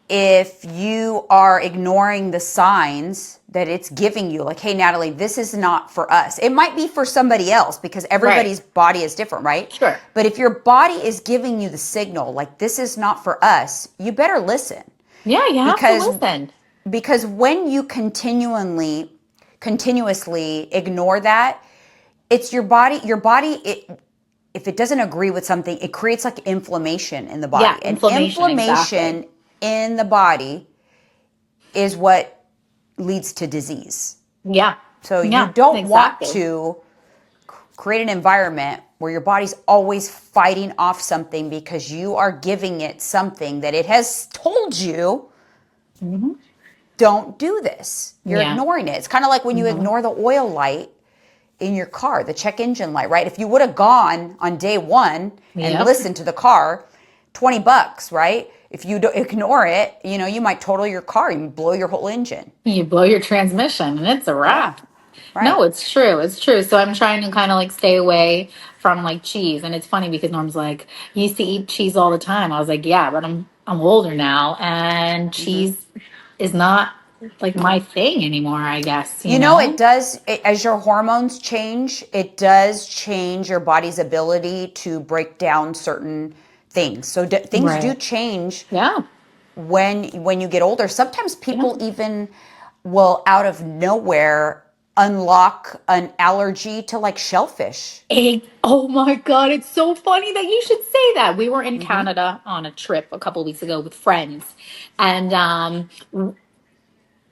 Speaker 1: if you are ignoring the signs that it's giving you? Like, hey, Natalie, this is not for us. It might be for somebody else because everybody's body is different, right?
Speaker 2: Sure.
Speaker 1: But if your body is giving you the signal, like, this is not for us, you better listen.
Speaker 2: Yeah, you have to
Speaker 1: Because
Speaker 2: listen.
Speaker 1: because when you continuously ignore that, it's your body if it doesn't agree with something, it creates like inflammation in the body.
Speaker 2: Yeah,
Speaker 1: And
Speaker 2: inflammation,
Speaker 1: inflammation
Speaker 2: exactly.
Speaker 1: in the body is what leads to disease.
Speaker 2: Yeah.
Speaker 1: So you
Speaker 2: Yeah,
Speaker 1: don't want
Speaker 2: exactly.
Speaker 1: to create an environment where your body's always fighting off something because you are giving it something that it has told you don't do this. You're
Speaker 2: Yeah.
Speaker 1: ignoring it. It's kind of like when you ignore the oil light in your car, the check engine light, right? If you would have gone on day one and
Speaker 2: Yep.
Speaker 1: listened to the car, $20, right? If you don't ignore it, you might total your car and blow your whole engine.
Speaker 2: You blow your transmission and it's a
Speaker 1: Yeah,
Speaker 2: wrap.
Speaker 1: right.
Speaker 2: No, it's true. It's true. So I'm trying to kind of like stay away from like cheese. And it's funny because Norm's like, you used to eat cheese all the time. I was like, yeah, but I'm older now and cheese is not like my thing anymore, I guess, you
Speaker 1: It
Speaker 2: know?
Speaker 1: does, as your hormones change, it does change your body's ability to break down certain things. So things do
Speaker 2: Right.
Speaker 1: change
Speaker 2: Yeah.
Speaker 1: when you get older. Sometimes
Speaker 2: Yeah.
Speaker 1: people even will out of nowhere unlock an allergy to like shellfish.
Speaker 2: Oh my God, it's so funny that you should say that. We were in Canada on a trip a couple weeks ago with friends. And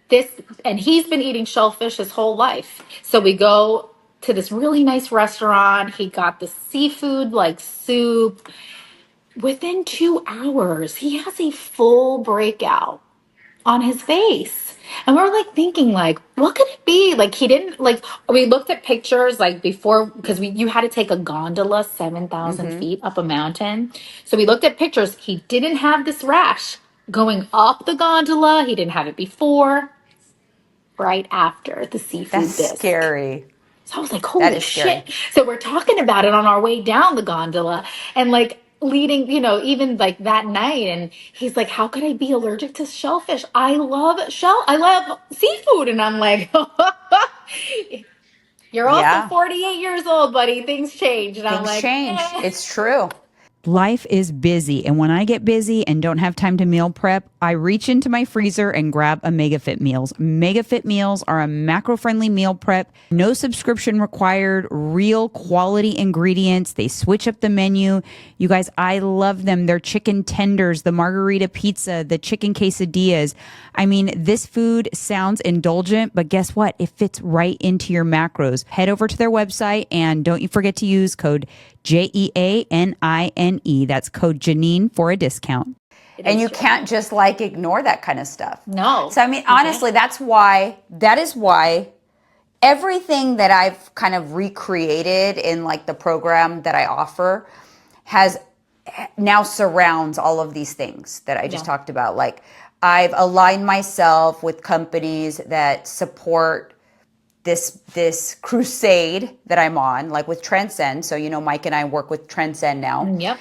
Speaker 2: this and he's been eating shellfish his whole life. So we go to this really nice restaurant. He got the seafood like soup. Within 2 hours, he has a full breakout on his face. And we're like thinking like, what could it be? Like he didn't like we looked at pictures like before because you had to take a gondola 7,000 feet up a mountain. So we looked at pictures. He didn't have this rash going up the gondola. He didn't have it before, right after the
Speaker 1: That's
Speaker 2: seafood bisque.
Speaker 1: scary.
Speaker 2: So I was like,
Speaker 1: That
Speaker 2: holy
Speaker 1: is scary.
Speaker 2: shit. So we're talking about it on our way down the gondola and like leading, even like that night. And he's like, how could I be allergic to shellfish? I love seafood. And I'm like, you're also
Speaker 1: Yeah.
Speaker 2: 48 years old, buddy. Things change. And I'm
Speaker 1: Things
Speaker 2: like,
Speaker 1: change.
Speaker 2: eh.
Speaker 1: It's true.
Speaker 4: Life is busy, and when I get busy and don't have time to meal prep, I reach into my freezer and grab a MegaFit meals. MegaFit meals are a macro-friendly meal prep, no subscription required, real quality ingredients. They switch up the menu. You guys, I love them. They're chicken tenders, the margarita pizza, the chicken quesadillas. I mean, this food sounds indulgent, but guess what? It fits right into your macros. Head over to their website and don't you forget to use code JEANINE. That's code Janine for a discount.
Speaker 1: And you can't just like ignore that kind of stuff.
Speaker 2: No.
Speaker 1: So I mean, honestly, that is why everything that I've kind of recreated in like the program that I offer has now surrounds all of these things that I just talked about. Like I've aligned myself with companies that support this crusade that I'm on, like with Transcend. So, Mike and I work with Transcend now.
Speaker 2: Yep.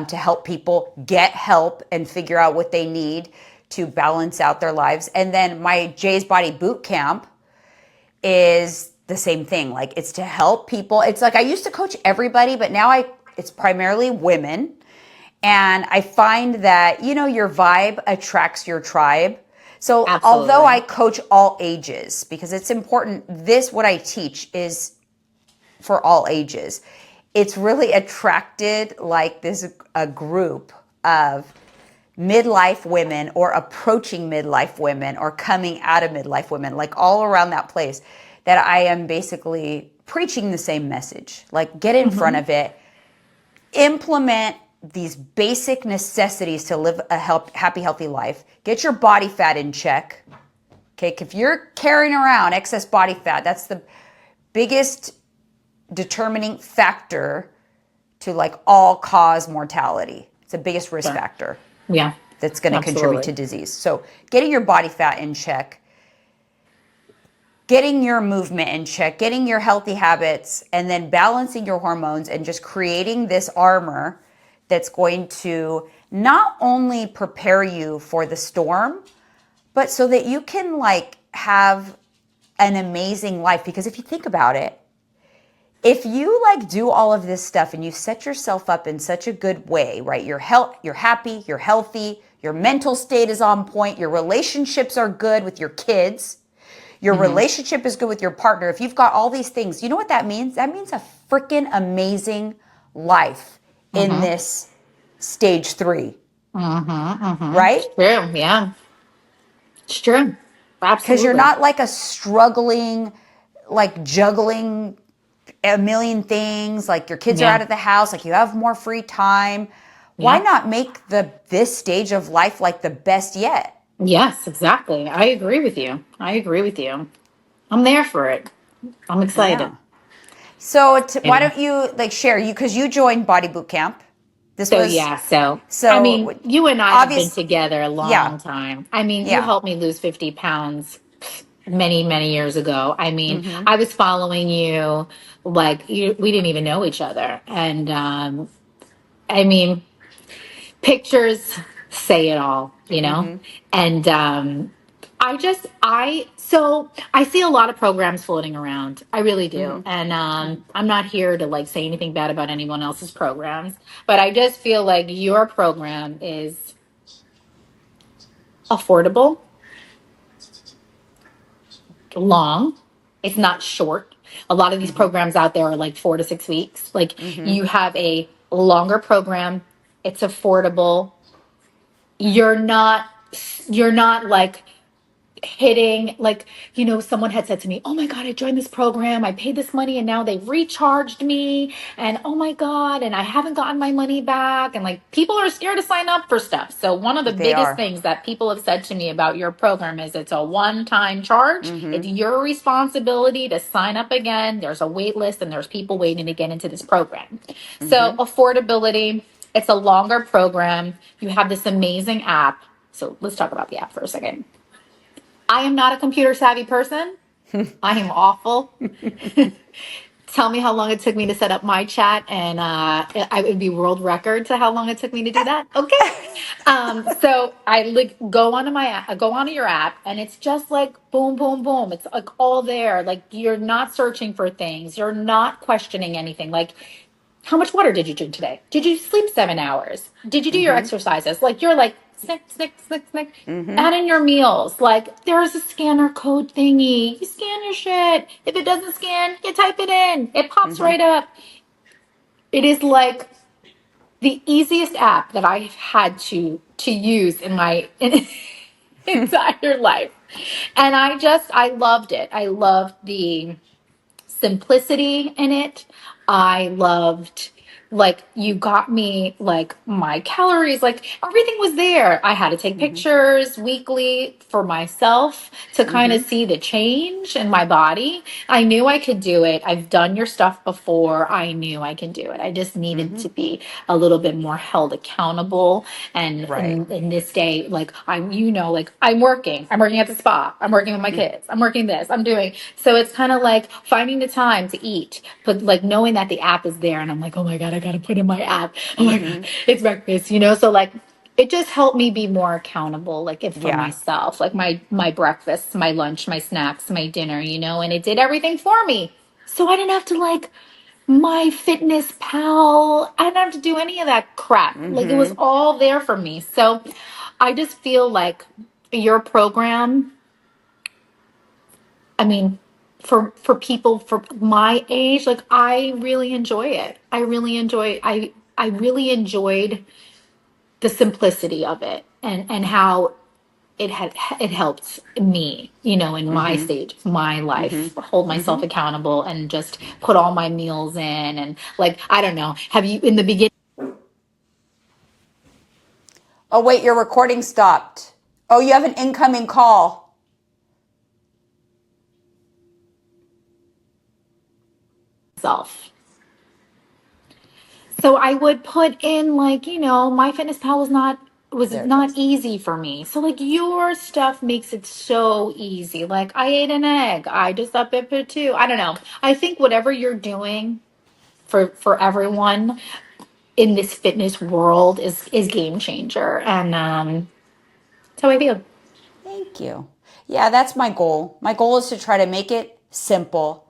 Speaker 1: To help people get help and figure out what they need to balance out their lives. And then my Jay's Body Bootcamp is the same thing. Like it's to help people. It's like I used to coach everybody, but now it's primarily women. And I find that, your vibe attracts your tribe. So
Speaker 2: Absolutely.
Speaker 1: Although I coach all ages, because it's important, what I teach is for all ages. It's really attracted like a group of midlife women or approaching midlife women or coming out of midlife women, like all around that place that I am basically preaching the same message. Like get in front of it, implement these basic necessities to live a happy, healthy life. Get your body fat in check. Okay, if you're carrying around excess body fat, that's the biggest determining factor to like all cause mortality. It's the biggest risk factor.
Speaker 2: Yeah.
Speaker 1: That's going to contribute to disease. So getting your body fat in check, getting your movement in check, getting your healthy habits, and then balancing your hormones and just creating this armor that's going to not only prepare you for the storm, but so that you can like have an amazing life. Because if you think about it, if you like do all of this stuff and you set yourself up in such a good way, right? You're happy, you're healthy, your mental state is on point, your relationships are good with your kids, your relationship is good with your partner. If you've got all these things, you know what that means? That means a freaking amazing life in this stage 3. Right?
Speaker 2: It's true. Yeah. It's true. Absolutely.
Speaker 1: Because you're not like a struggling, like juggling a million things, like your kids are out of the house, like you have more free time. Why not make this stage of life like the best yet?
Speaker 2: Yes, exactly. I agree with you. I'm there for it. I'm excited.
Speaker 1: Yeah. So why don't you like share because you joined Body Boot Camp.
Speaker 2: So I mean, you and I have been together a long time. I mean, you helped me lose 50 pounds many, many years ago. I mean, I was following you like we didn't even know each other. And I mean, pictures say it all, And So I see a lot of programs floating around. I really do. And I'm not here to like say anything bad about anyone else's programs, but I just feel like your program is affordable, long. It's not short. A lot of these programs out there are like 4 to 6 weeks. Like you have a longer program. It's affordable. You're not you're not like hitting like someone had said to me, oh my god, I joined this program, I paid this money and now they've recharged me, and oh my god, and I haven't gotten my money back, and like people are scared to sign up for stuff. So one of the
Speaker 1: They
Speaker 2: biggest
Speaker 1: are.
Speaker 2: things that people have said to me about your program is it's a one-time charge. It's your responsibility to sign up again. There's a wait list and there's people waiting to get into this program. So affordability, it's a longer program. You have this amazing app. So let's talk about the app for a second. I am not a computer savvy person. I am awful. Tell me how long it took me to set up my chat, and I would be world record to how long it took me to do that. Okay. So I go onto your app, and it's just like boom, boom, boom. It's like all there. Like you're not searching for things. You're not questioning anything. Like, how much water did you drink today? Did you sleep 7 hours? Did you do your exercises? Like you're like snick, snick, snick, snick. Add in your meals. Like there's a scanner code thingy. You scan your shit. If it doesn't scan, you type it in. It pops right up. It is like the easiest app that I've had to use in my entire life. And I loved it. I loved the simplicity in it. I loved, like, you got me like my calories, like everything was there. I had to take pictures weekly for myself to kind of see the change in my body. I knew I could do it. I've done your stuff before. I knew I could do it. I just needed to be a little bit more held accountable. And
Speaker 1: Right.
Speaker 2: in this day, like like I'm working at the spa, I'm working with my kids, I'm working this, I'm doing. So it's kind of like finding the time to eat, but like knowing that the app is there, and I'm like, oh my god, I gotta put in my app. Oh my god, it's breakfast, So like, it just helped me be more accountable, like if for
Speaker 1: Yeah.
Speaker 2: myself, like my breakfast, my lunch, my snacks, my dinner, and it did everything for me. So I didn't have to like my fitness pal. I didn't have to do any of that crap. Like it was all there for me. So I just feel like your program, I mean, for people for my age, like I really enjoy it. I really enjoyed the simplicity of it, and how it helped me, in my stage of my life, hold myself accountable and just put all my meals in, and like, I don't know, have you in the beginning
Speaker 1: Oh, wait, your recording stopped. Oh, you have an incoming call.
Speaker 2: self? So I would put in like, my fitness pal was
Speaker 1: There it
Speaker 2: not
Speaker 1: goes.
Speaker 2: easy for me. So like your stuff makes it so easy. Like I ate an egg. I just up it for two. I don't know. I think whatever you're doing for everyone in this fitness world is game changer. And that's how I feel.
Speaker 1: Thank you. Yeah, that's my goal. My goal is to try to make it simple,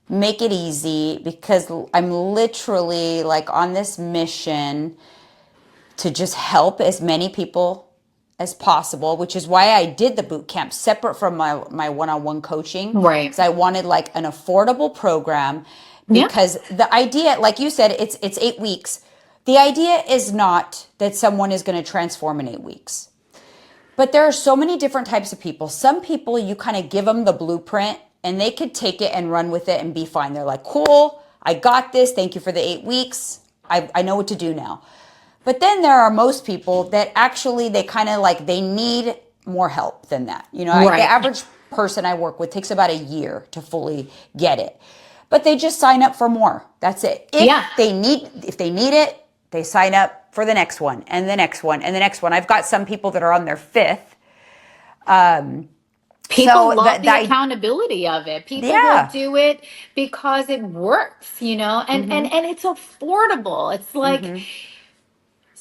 Speaker 1: make it easy, because I'm literally like on this mission to just help as many people as possible, which is why I did the boot camp separate from my one-on-one coaching.
Speaker 2: Right.
Speaker 1: Because I wanted like an affordable program,
Speaker 2: Yeah.
Speaker 1: because the idea, like you said, it's 8 weeks. The idea is not that someone is going to transform in 8 weeks. But there are so many different types of people. Some people, you kind of give them the blueprint and they could take it and run with it and be fine. They're like, cool, I got this. Thank you for the 8 weeks. I know what to do now. But then there are most people that actually, they kind of like, they need more help than that. The
Speaker 2: Right.
Speaker 1: average person I work with takes about a year to fully get it. But they just sign up for more. That's it. If they need it, they sign up for the next one and the next one and the next one. I've got some people that are on their 5th.
Speaker 2: People love the accountability of it. People
Speaker 1: Yeah.
Speaker 2: will do it because it works, and it's affordable. It's like,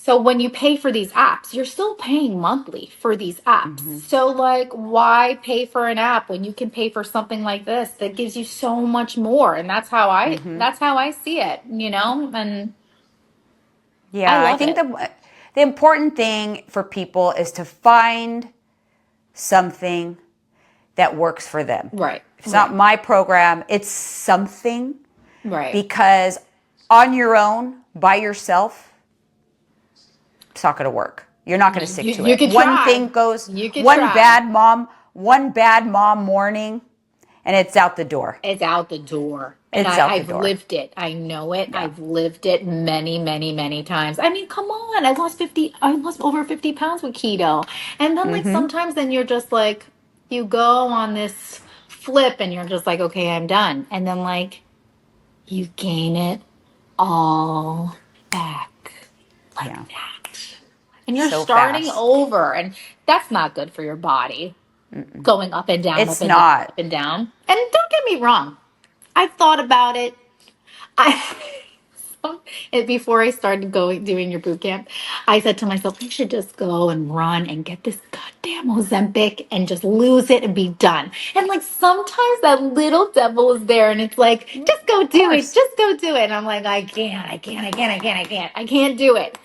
Speaker 2: So when you pay for these apps, you're still paying monthly for these apps.
Speaker 1: Mm-hmm.
Speaker 2: So like, why pay for an app when you can pay for something like this that gives you so much more? And
Speaker 1: Mm-hmm.
Speaker 2: that's how I see it, and I
Speaker 1: Yeah, I
Speaker 2: love
Speaker 1: think
Speaker 2: it.
Speaker 1: the important thing for people is to find something that works for them.
Speaker 2: Right.
Speaker 1: If it's not my program, it's something,
Speaker 2: Right.
Speaker 1: because on your own, by yourself, it's not going to work. You're not going to stick to
Speaker 2: You
Speaker 1: it.
Speaker 2: could
Speaker 1: One
Speaker 2: try.
Speaker 1: thing goes,
Speaker 2: You could
Speaker 1: one
Speaker 2: try.
Speaker 1: bad mom morning, and it's out the door.
Speaker 2: It's out the door. And
Speaker 1: It's out the
Speaker 2: I've
Speaker 1: door.
Speaker 2: lived it. I know it.
Speaker 1: Yeah.
Speaker 2: I've lived it many, many, many times. I mean, come on. I lost over 50 pounds with keto. And then like
Speaker 1: Mm-hmm.
Speaker 2: sometimes then you're just like, you go on this flip and you're just like, okay, I'm done. And then like you gain it all back like
Speaker 1: Yeah.
Speaker 2: that. And you're
Speaker 1: So
Speaker 2: starting
Speaker 1: fast.
Speaker 2: over. And that's not good for your body. Going up and down, up
Speaker 1: It's
Speaker 2: and down,
Speaker 1: not.
Speaker 2: up and down. And don't get me wrong. I've thought about it. I and before I started doing your boot camp, I said to myself, I should just go and run and get this goddamn Ozempic and just lose it and be done. And like sometimes that little devil is there and it's like, just go
Speaker 1: Of
Speaker 2: do it,
Speaker 1: course.
Speaker 2: just go do it. And I'm like, I can't do it.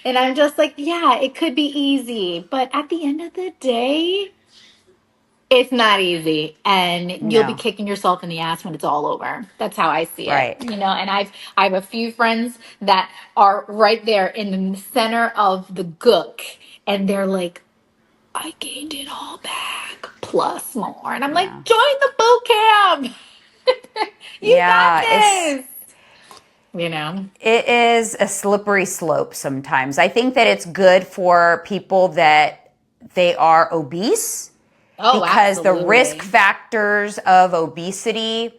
Speaker 2: And I'm just like, yeah, it could be easy, but at the end of the day, it's not easy, and you'll be
Speaker 1: No.
Speaker 2: kicking yourself in the ass when it's all over. That's how I see it,
Speaker 1: Right.
Speaker 2: And I have a few friends that are right there in the center of the gook, and they're like, "I gained it all back plus more," and I'm like,
Speaker 1: Yeah.
Speaker 2: "Join the boot camp. You got
Speaker 1: Yeah.
Speaker 2: this." You know?
Speaker 1: It is a slippery slope sometimes. I think that it's good for people that they are obese,
Speaker 2: Oh,
Speaker 1: because the risk
Speaker 2: absolutely.
Speaker 1: factors of obesity,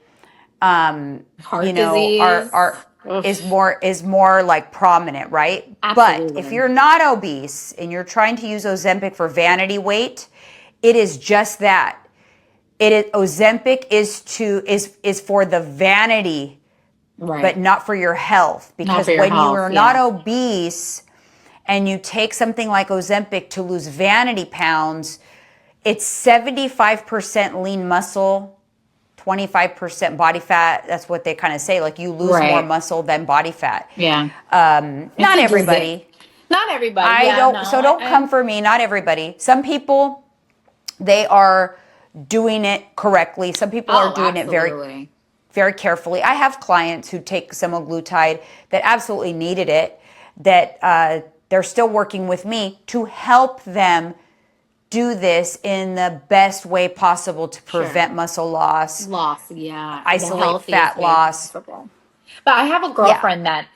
Speaker 2: Heart disease.
Speaker 1: are
Speaker 2: Ugh,
Speaker 1: is more like prominent, right? But if
Speaker 2: absolutely.
Speaker 1: you're not obese and you're trying to use Ozempic for vanity weight, it is just that. It is Ozempic is for the vanity, but
Speaker 2: Right.
Speaker 1: not for your health.
Speaker 2: Not
Speaker 1: Because
Speaker 2: for your
Speaker 1: when you
Speaker 2: health.
Speaker 1: are not
Speaker 2: Yeah.
Speaker 1: obese and you take something like Ozempic to lose vanity pounds, it's 75% lean muscle, 25% body fat. That's what they kind of say. Like you lose more
Speaker 2: Right.
Speaker 1: muscle than body fat.
Speaker 2: Yeah. It's
Speaker 1: Not
Speaker 2: a disease.
Speaker 1: everybody.
Speaker 2: Not everybody.
Speaker 1: I
Speaker 2: Yeah,
Speaker 1: don't,
Speaker 2: no.
Speaker 1: so don't come for me. Not everybody. Some people, they are doing it correctly. Some people are
Speaker 2: Oh,
Speaker 1: doing it very,
Speaker 2: absolutely.
Speaker 1: very carefully. I have clients who take semaglutide that absolutely needed it, that they're still working with me to help them do this in the best way possible to
Speaker 2: Sure.
Speaker 1: prevent muscle loss,
Speaker 2: Loss, yeah. The
Speaker 1: isolate
Speaker 2: healthiest
Speaker 1: fat
Speaker 2: way
Speaker 1: loss.
Speaker 2: possible. But I have a
Speaker 1: Yeah.
Speaker 2: girlfriend that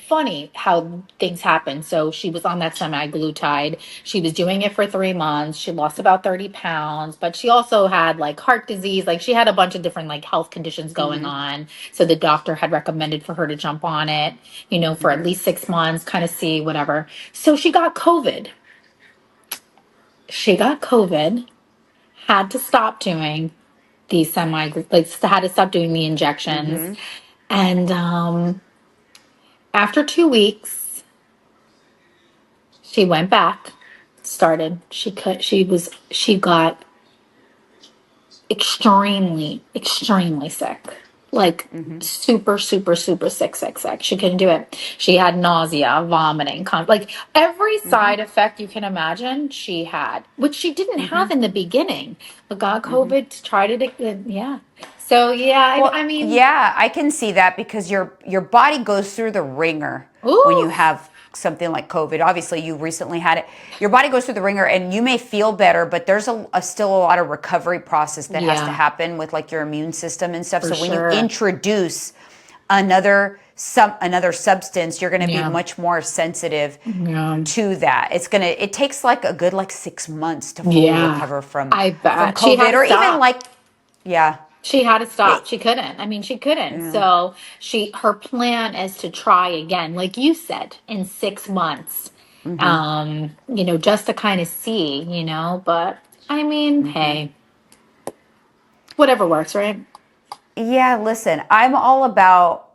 Speaker 2: funny how things happen. So she was on that semi-glutide. She was doing it for 3 months. She lost about 30 pounds, but she also had like heart disease. Like she had a bunch of different like health conditions going on. So the doctor had recommended for her to jump on it, for at least 6 months, kind of see whatever. So she got COVID. She got COVID, had to stop doing these had to stop doing the injections. And after 2 weeks, she went back, started. She got extremely, extremely sick. Like super, super, super sick, sick, sick. She couldn't do it. She had nausea, vomiting, like every side effect you can imagine she had, which she didn't have in the beginning. But got COVID, tried it again. Yeah. So yeah, I
Speaker 1: Well,
Speaker 2: mean,
Speaker 1: yeah, I can see that, because your body goes through the ringer when you
Speaker 2: ooh,
Speaker 1: have something like COVID. Obviously, you recently had it. Your body goes through the ringer, and you may feel better, but there's still a lot of recovery process that has to
Speaker 2: yeah,
Speaker 1: happen with like your immune system and stuff.
Speaker 2: for
Speaker 1: So when you
Speaker 2: sure.
Speaker 1: introduce another substance, you're going to be
Speaker 2: Yeah.
Speaker 1: much more sensitive
Speaker 2: Yeah.
Speaker 1: to that. It takes like a good like 6 months to fully
Speaker 2: Yeah.
Speaker 1: recover
Speaker 2: I
Speaker 1: from
Speaker 2: bet. She had
Speaker 1: COVID,
Speaker 2: to
Speaker 1: or even
Speaker 2: stop.
Speaker 1: like, yeah.
Speaker 2: She had to
Speaker 1: Yeah.
Speaker 2: stop. She couldn't. I mean, she couldn't. So her plan is to try again, like you said, in 6 months. Just to kind of see, but I mean, hey, whatever works, right?
Speaker 1: Yeah, listen, I'm all about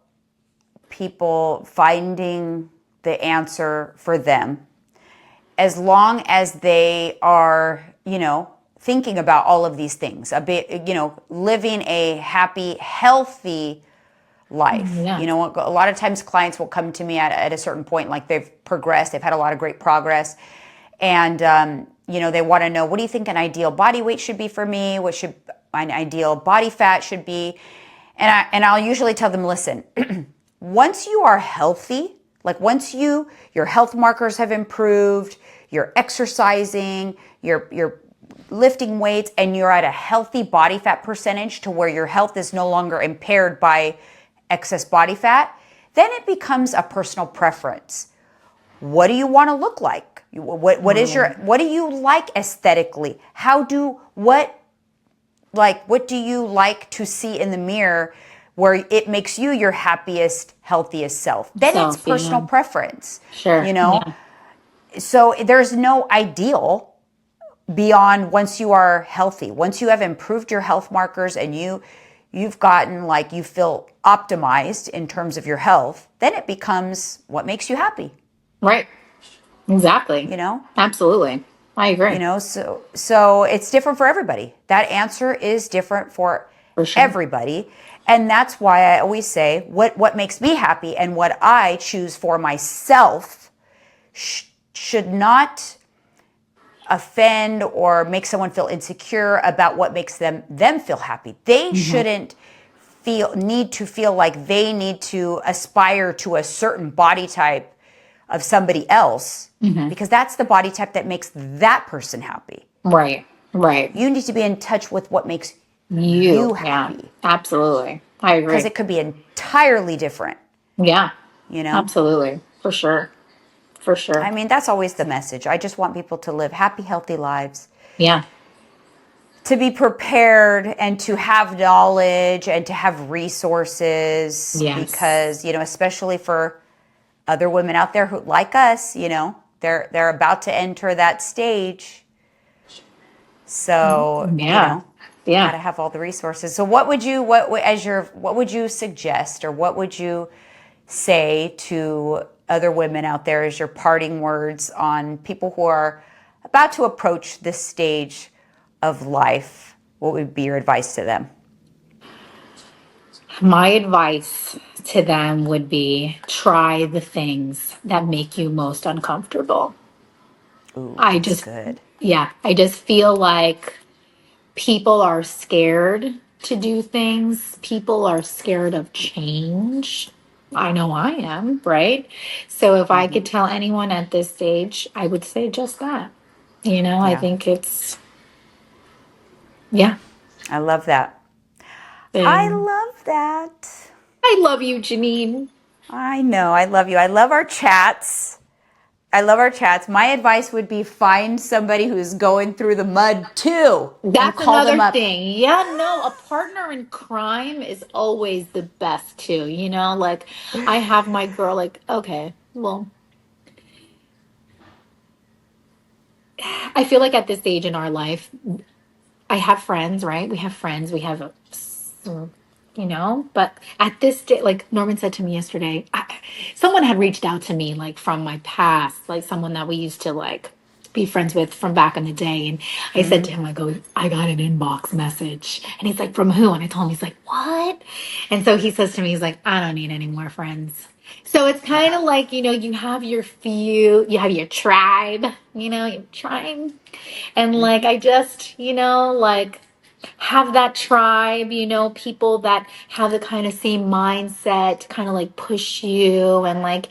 Speaker 1: people finding the answer for them, as long as they are, thinking about all of these things, a bit, living a happy, healthy life.
Speaker 2: Yeah.
Speaker 1: A lot of times clients will come to me at a certain point, like they've progressed, they've had a lot of great progress, and they want to know, what do you think an ideal body weight should be for me? What should an ideal body fat should be? And I'll usually tell them, listen, once you are healthy, like once your health markers have improved, you're exercising, you're lifting weights, and you're at a healthy body fat percentage to where your health is no longer impaired by excess body fat, then it becomes a personal preference. What do you want to look like? What do you like aesthetically? What do you like to see in the mirror where it makes you your happiest, healthiest self? Then it's personal
Speaker 2: preference.
Speaker 1: Sure.
Speaker 2: Yeah.
Speaker 1: So there's no ideal beyond once you are healthy. Once you have improved your health markers and you've gotten you feel optimized in terms of your health, then it becomes what makes you happy.
Speaker 2: Right. Exactly. Absolutely. I agree.
Speaker 1: So it's different for everybody. That answer is different for
Speaker 2: sure.
Speaker 1: everybody. And that's why I always say what makes me happy and what I choose for myself should not offend or make someone feel insecure about what makes them feel happy. They shouldn't need to feel like they need to aspire to a certain body type of somebody else, because that's the body type that makes that person happy.
Speaker 2: Right.
Speaker 1: You need to be in touch with what makes
Speaker 2: you
Speaker 1: happy.
Speaker 2: Yeah, absolutely. I agree.
Speaker 1: Because it could be entirely different.
Speaker 2: Yeah. Absolutely. For sure.
Speaker 1: I mean, that's always the message. I just want people to live happy, healthy lives.
Speaker 2: Yeah.
Speaker 1: To be prepared and to have knowledge and to have resources.
Speaker 2: Yes.
Speaker 1: Because, especially for other women out there who, like us, they're about to enter that stage. So, gotta have all the resources. So what would you suggest, or what would you say to other women out there as your parting words on people who are about to approach this stage of life? What would be your advice to them?
Speaker 2: My advice to them would be, try the things that make you most uncomfortable.
Speaker 1: Ooh,
Speaker 2: I
Speaker 1: that's good.
Speaker 2: Yeah, I just feel like people are scared to do things. People are scared of change. I know I am, right? So if I could tell anyone at this stage, I would say just that. I think it's,
Speaker 1: I love that. I love that.
Speaker 2: I love you, Janine.
Speaker 1: I know. I love you. I love our chats. My advice would be, find somebody who's going through the mud too.
Speaker 2: That's
Speaker 1: call
Speaker 2: another
Speaker 1: them up.
Speaker 2: thing. Yeah, no, a partner in crime is always the best too. I have my girl, okay, well, I feel like at this stage in our life, I have friends, right? We have friends, but at this day, like Norman said to me yesterday, someone had reached out to me, from my past, someone that we used to be friends with from back in the day. And I said to him, I got an inbox message. And he's like, from who? And I told him, he's like, what? And so he says to me, he's like, I don't need any more friends. So it's kind of like, you have your you have your tribe, your tribe. And I just, have that tribe, people that have the kind of same mindset to kind of push you and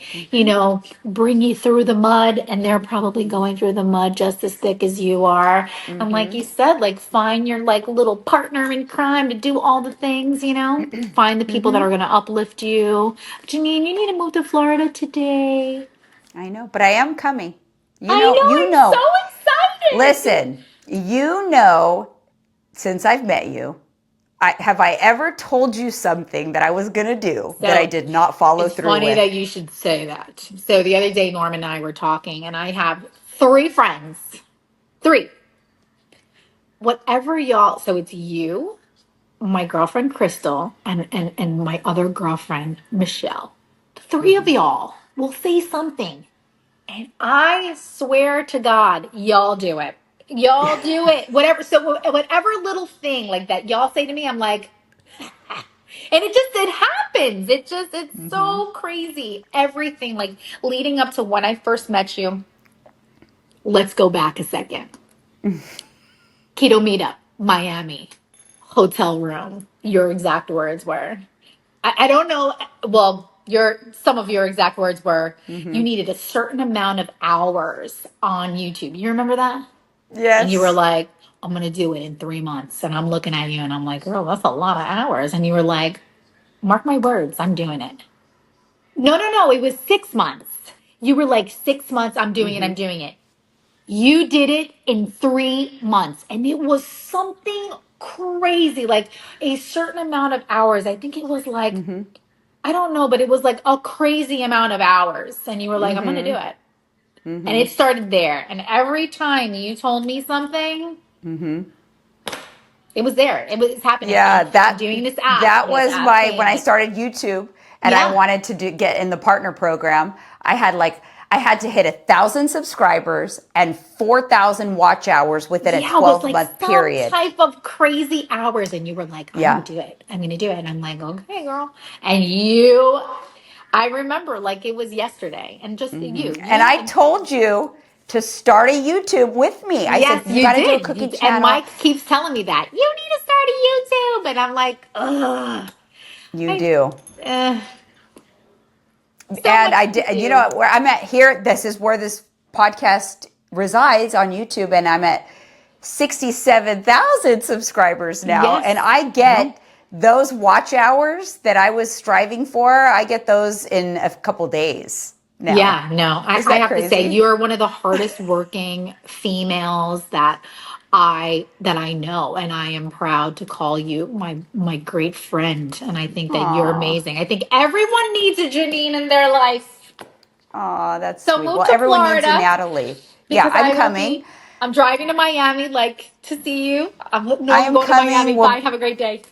Speaker 2: bring you through the mud, and they're probably going through the mud just as thick as you are. And like you said, find your little partner in crime to do all the things, find the people that are going to uplift you. Janine, you need to move to Florida today.
Speaker 1: I know, but I am coming.
Speaker 2: I know. I'm so excited.
Speaker 1: Listen, since I've met you, have I ever told you something that I was going to do that I did not follow through with?
Speaker 2: It's funny that you should say that. So the other day, Norm and I were talking, and I have 3 friends. 3. Whatever y'all, so it's you, my girlfriend Crystal, and my other girlfriend Michelle. The 3 of y'all will say something. And I swear to God, y'all do it. Y'all do it. Whatever. So whatever little thing like that y'all say to me, I'm like, and it happens. It's so crazy. Everything like leading up to when I first met you. Let's go back a second. Keto meetup, Miami, hotel room. Your exact words were, I don't know. Well, some of your exact words were you needed a certain amount of hours on YouTube. You remember that? And you were
Speaker 1: Yes.
Speaker 2: like, I'm going to do it in 3 months. And I'm looking at you and I'm like, girl, that's a lot of hours. And you were like, mark my words, I'm doing it. No, no, no. It was 6 months. You were like, 6 months, I'm doing it, I'm doing it. You did it in 3 months. And it was something crazy, like a certain amount of hours. I think it was like, I don't know, but it was like a crazy amount of hours. And you were like, I'm going to do it. And it started there. And every time you told me something, it was there. It was happening.
Speaker 1: Yeah,
Speaker 2: I'm doing this app.
Speaker 1: that
Speaker 2: and it's
Speaker 1: was my when I
Speaker 2: happening.
Speaker 1: started YouTube and I
Speaker 2: Yeah.
Speaker 1: wanted to get in the partner program. I had to hit 1,000 subscribers and 4,000 watch hours within a
Speaker 2: Yeah, it was
Speaker 1: 12
Speaker 2: like
Speaker 1: month
Speaker 2: some
Speaker 1: period.
Speaker 2: type of crazy hours. And you were like, I'm
Speaker 1: Yeah.
Speaker 2: going to do it. I'm going to do it. And I'm like, okay, girl. And I remember like it was yesterday. And just
Speaker 1: And I told you to start a YouTube with me. I said,
Speaker 2: yes,
Speaker 1: you
Speaker 2: you
Speaker 1: got to do a
Speaker 2: did.
Speaker 1: cooking
Speaker 2: And
Speaker 1: channel.
Speaker 2: Mike keeps telling me that you need to start a YouTube. And I'm like, ugh.
Speaker 1: You do.
Speaker 2: Uh, so
Speaker 1: And I
Speaker 2: much to
Speaker 1: did, you
Speaker 2: do.
Speaker 1: know, where I'm at here, this is where this podcast resides on YouTube, and I'm at 67,000 subscribers now.
Speaker 2: Yes.
Speaker 1: And I get those watch hours that I was striving for, I get those in a couple days now.
Speaker 2: Yeah, no,
Speaker 1: Is
Speaker 2: I
Speaker 1: that
Speaker 2: have to say
Speaker 1: crazy?
Speaker 2: you're one of the hardest working females that I know, and I am proud to call you my great friend. And I think that you're
Speaker 1: Aw.
Speaker 2: amazing. I think everyone needs a Janine in their life.
Speaker 1: Aw, that's
Speaker 2: So
Speaker 1: sweet.
Speaker 2: move
Speaker 1: Well,
Speaker 2: to
Speaker 1: everyone needs a
Speaker 2: Florida
Speaker 1: Natalie. Yeah,
Speaker 2: because
Speaker 1: I'm
Speaker 2: I will
Speaker 1: coming.
Speaker 2: be. I'm driving to Miami, like to see you. No,
Speaker 1: I
Speaker 2: I'm
Speaker 1: am
Speaker 2: going to
Speaker 1: coming.
Speaker 2: Miami. Bye.
Speaker 1: Well,
Speaker 2: Have a great day.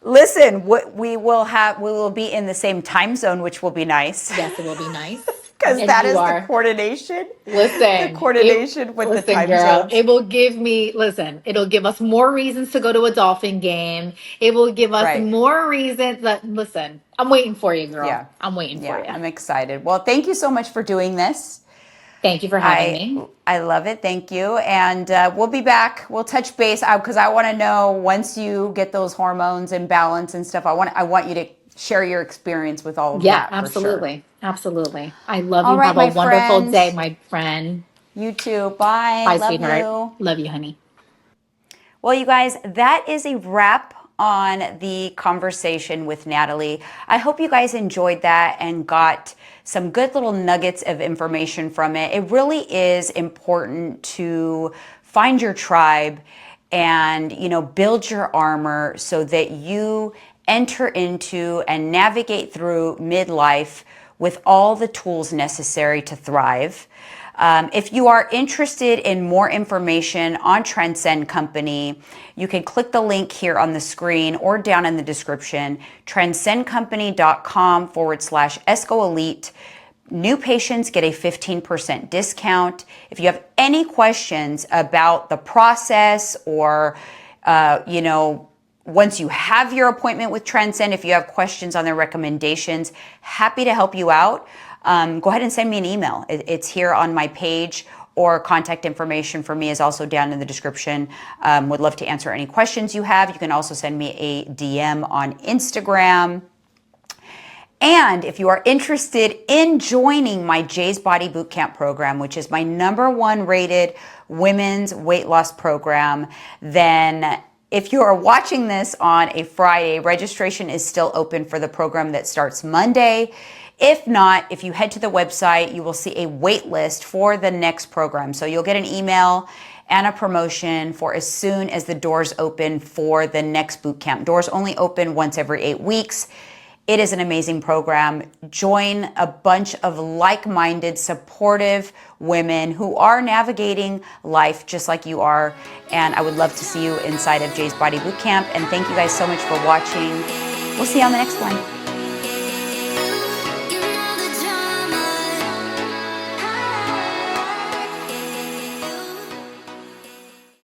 Speaker 1: listen, we will be in the same time zone, which will be nice.
Speaker 2: Yes, it will be nice.
Speaker 1: Because
Speaker 2: And
Speaker 1: that
Speaker 2: you
Speaker 1: is the
Speaker 2: are.
Speaker 1: coordination. The
Speaker 2: Listen,
Speaker 1: coordination with the
Speaker 2: listen,
Speaker 1: time
Speaker 2: girl.
Speaker 1: zones.
Speaker 2: It will give me, listen, it'll give us more reasons to go to a Dolphin game. It will give us
Speaker 1: Right.
Speaker 2: more reasons that, listen, I'm waiting for you, girl.
Speaker 1: Yeah.
Speaker 2: I'm waiting for
Speaker 1: Yeah.
Speaker 2: you.
Speaker 1: I'm excited. Well, thank you so much for doing this.
Speaker 2: Thank you for having me.
Speaker 1: I love it. Thank you. And we'll be back. We'll touch base because I want to know once you get those hormones in balance and stuff. I want you to share your experience with all of
Speaker 2: Yeah,
Speaker 1: that for sure.
Speaker 2: absolutely. Absolutely. I love
Speaker 1: All
Speaker 2: you.
Speaker 1: right,
Speaker 2: Have a
Speaker 1: my
Speaker 2: wonderful
Speaker 1: friend.
Speaker 2: day, my friend.
Speaker 1: You too. Bye.
Speaker 2: Bye,
Speaker 1: Love
Speaker 2: sweetheart.
Speaker 1: you.
Speaker 2: Love you, honey.
Speaker 1: Well, you guys, that is a wrap on the conversation with Natalie. I hope you guys enjoyed that and got some good little nuggets of information from it. It really is important to find your tribe and, build your armor so that you enter into and navigate through midlife with all the tools necessary to thrive. If you are interested in more information on Transcend Company, you can click the link here on the screen or down in the description, transcendcompany.com/ESCO Elite. New patients get a 15% discount. If you have any questions about the process or, once you have your appointment with Transcend, if you have questions on their recommendations, happy to help you out. Go ahead and send me an email. It's here on my page, or contact information for me is also down in the description. Would love to answer any questions you have. You can also send me a DM on Instagram. And if you are interested in joining my Jay's Body Bootcamp program, which is my #1 rated women's weight loss program, then if you are watching this on a Friday, registration is still open for the program that starts Monday. If not, if you head to the website, you will see a wait list for the next program. So you'll get an email and a promotion for as soon as the doors open for the next bootcamp. Doors only open once every 8 weeks. It is an amazing program. Join a bunch of like-minded, supportive women who are navigating life just like you are. And I would love to see you inside of Jay's Body Bootcamp. And thank you guys so much for watching. We'll see you on the next one.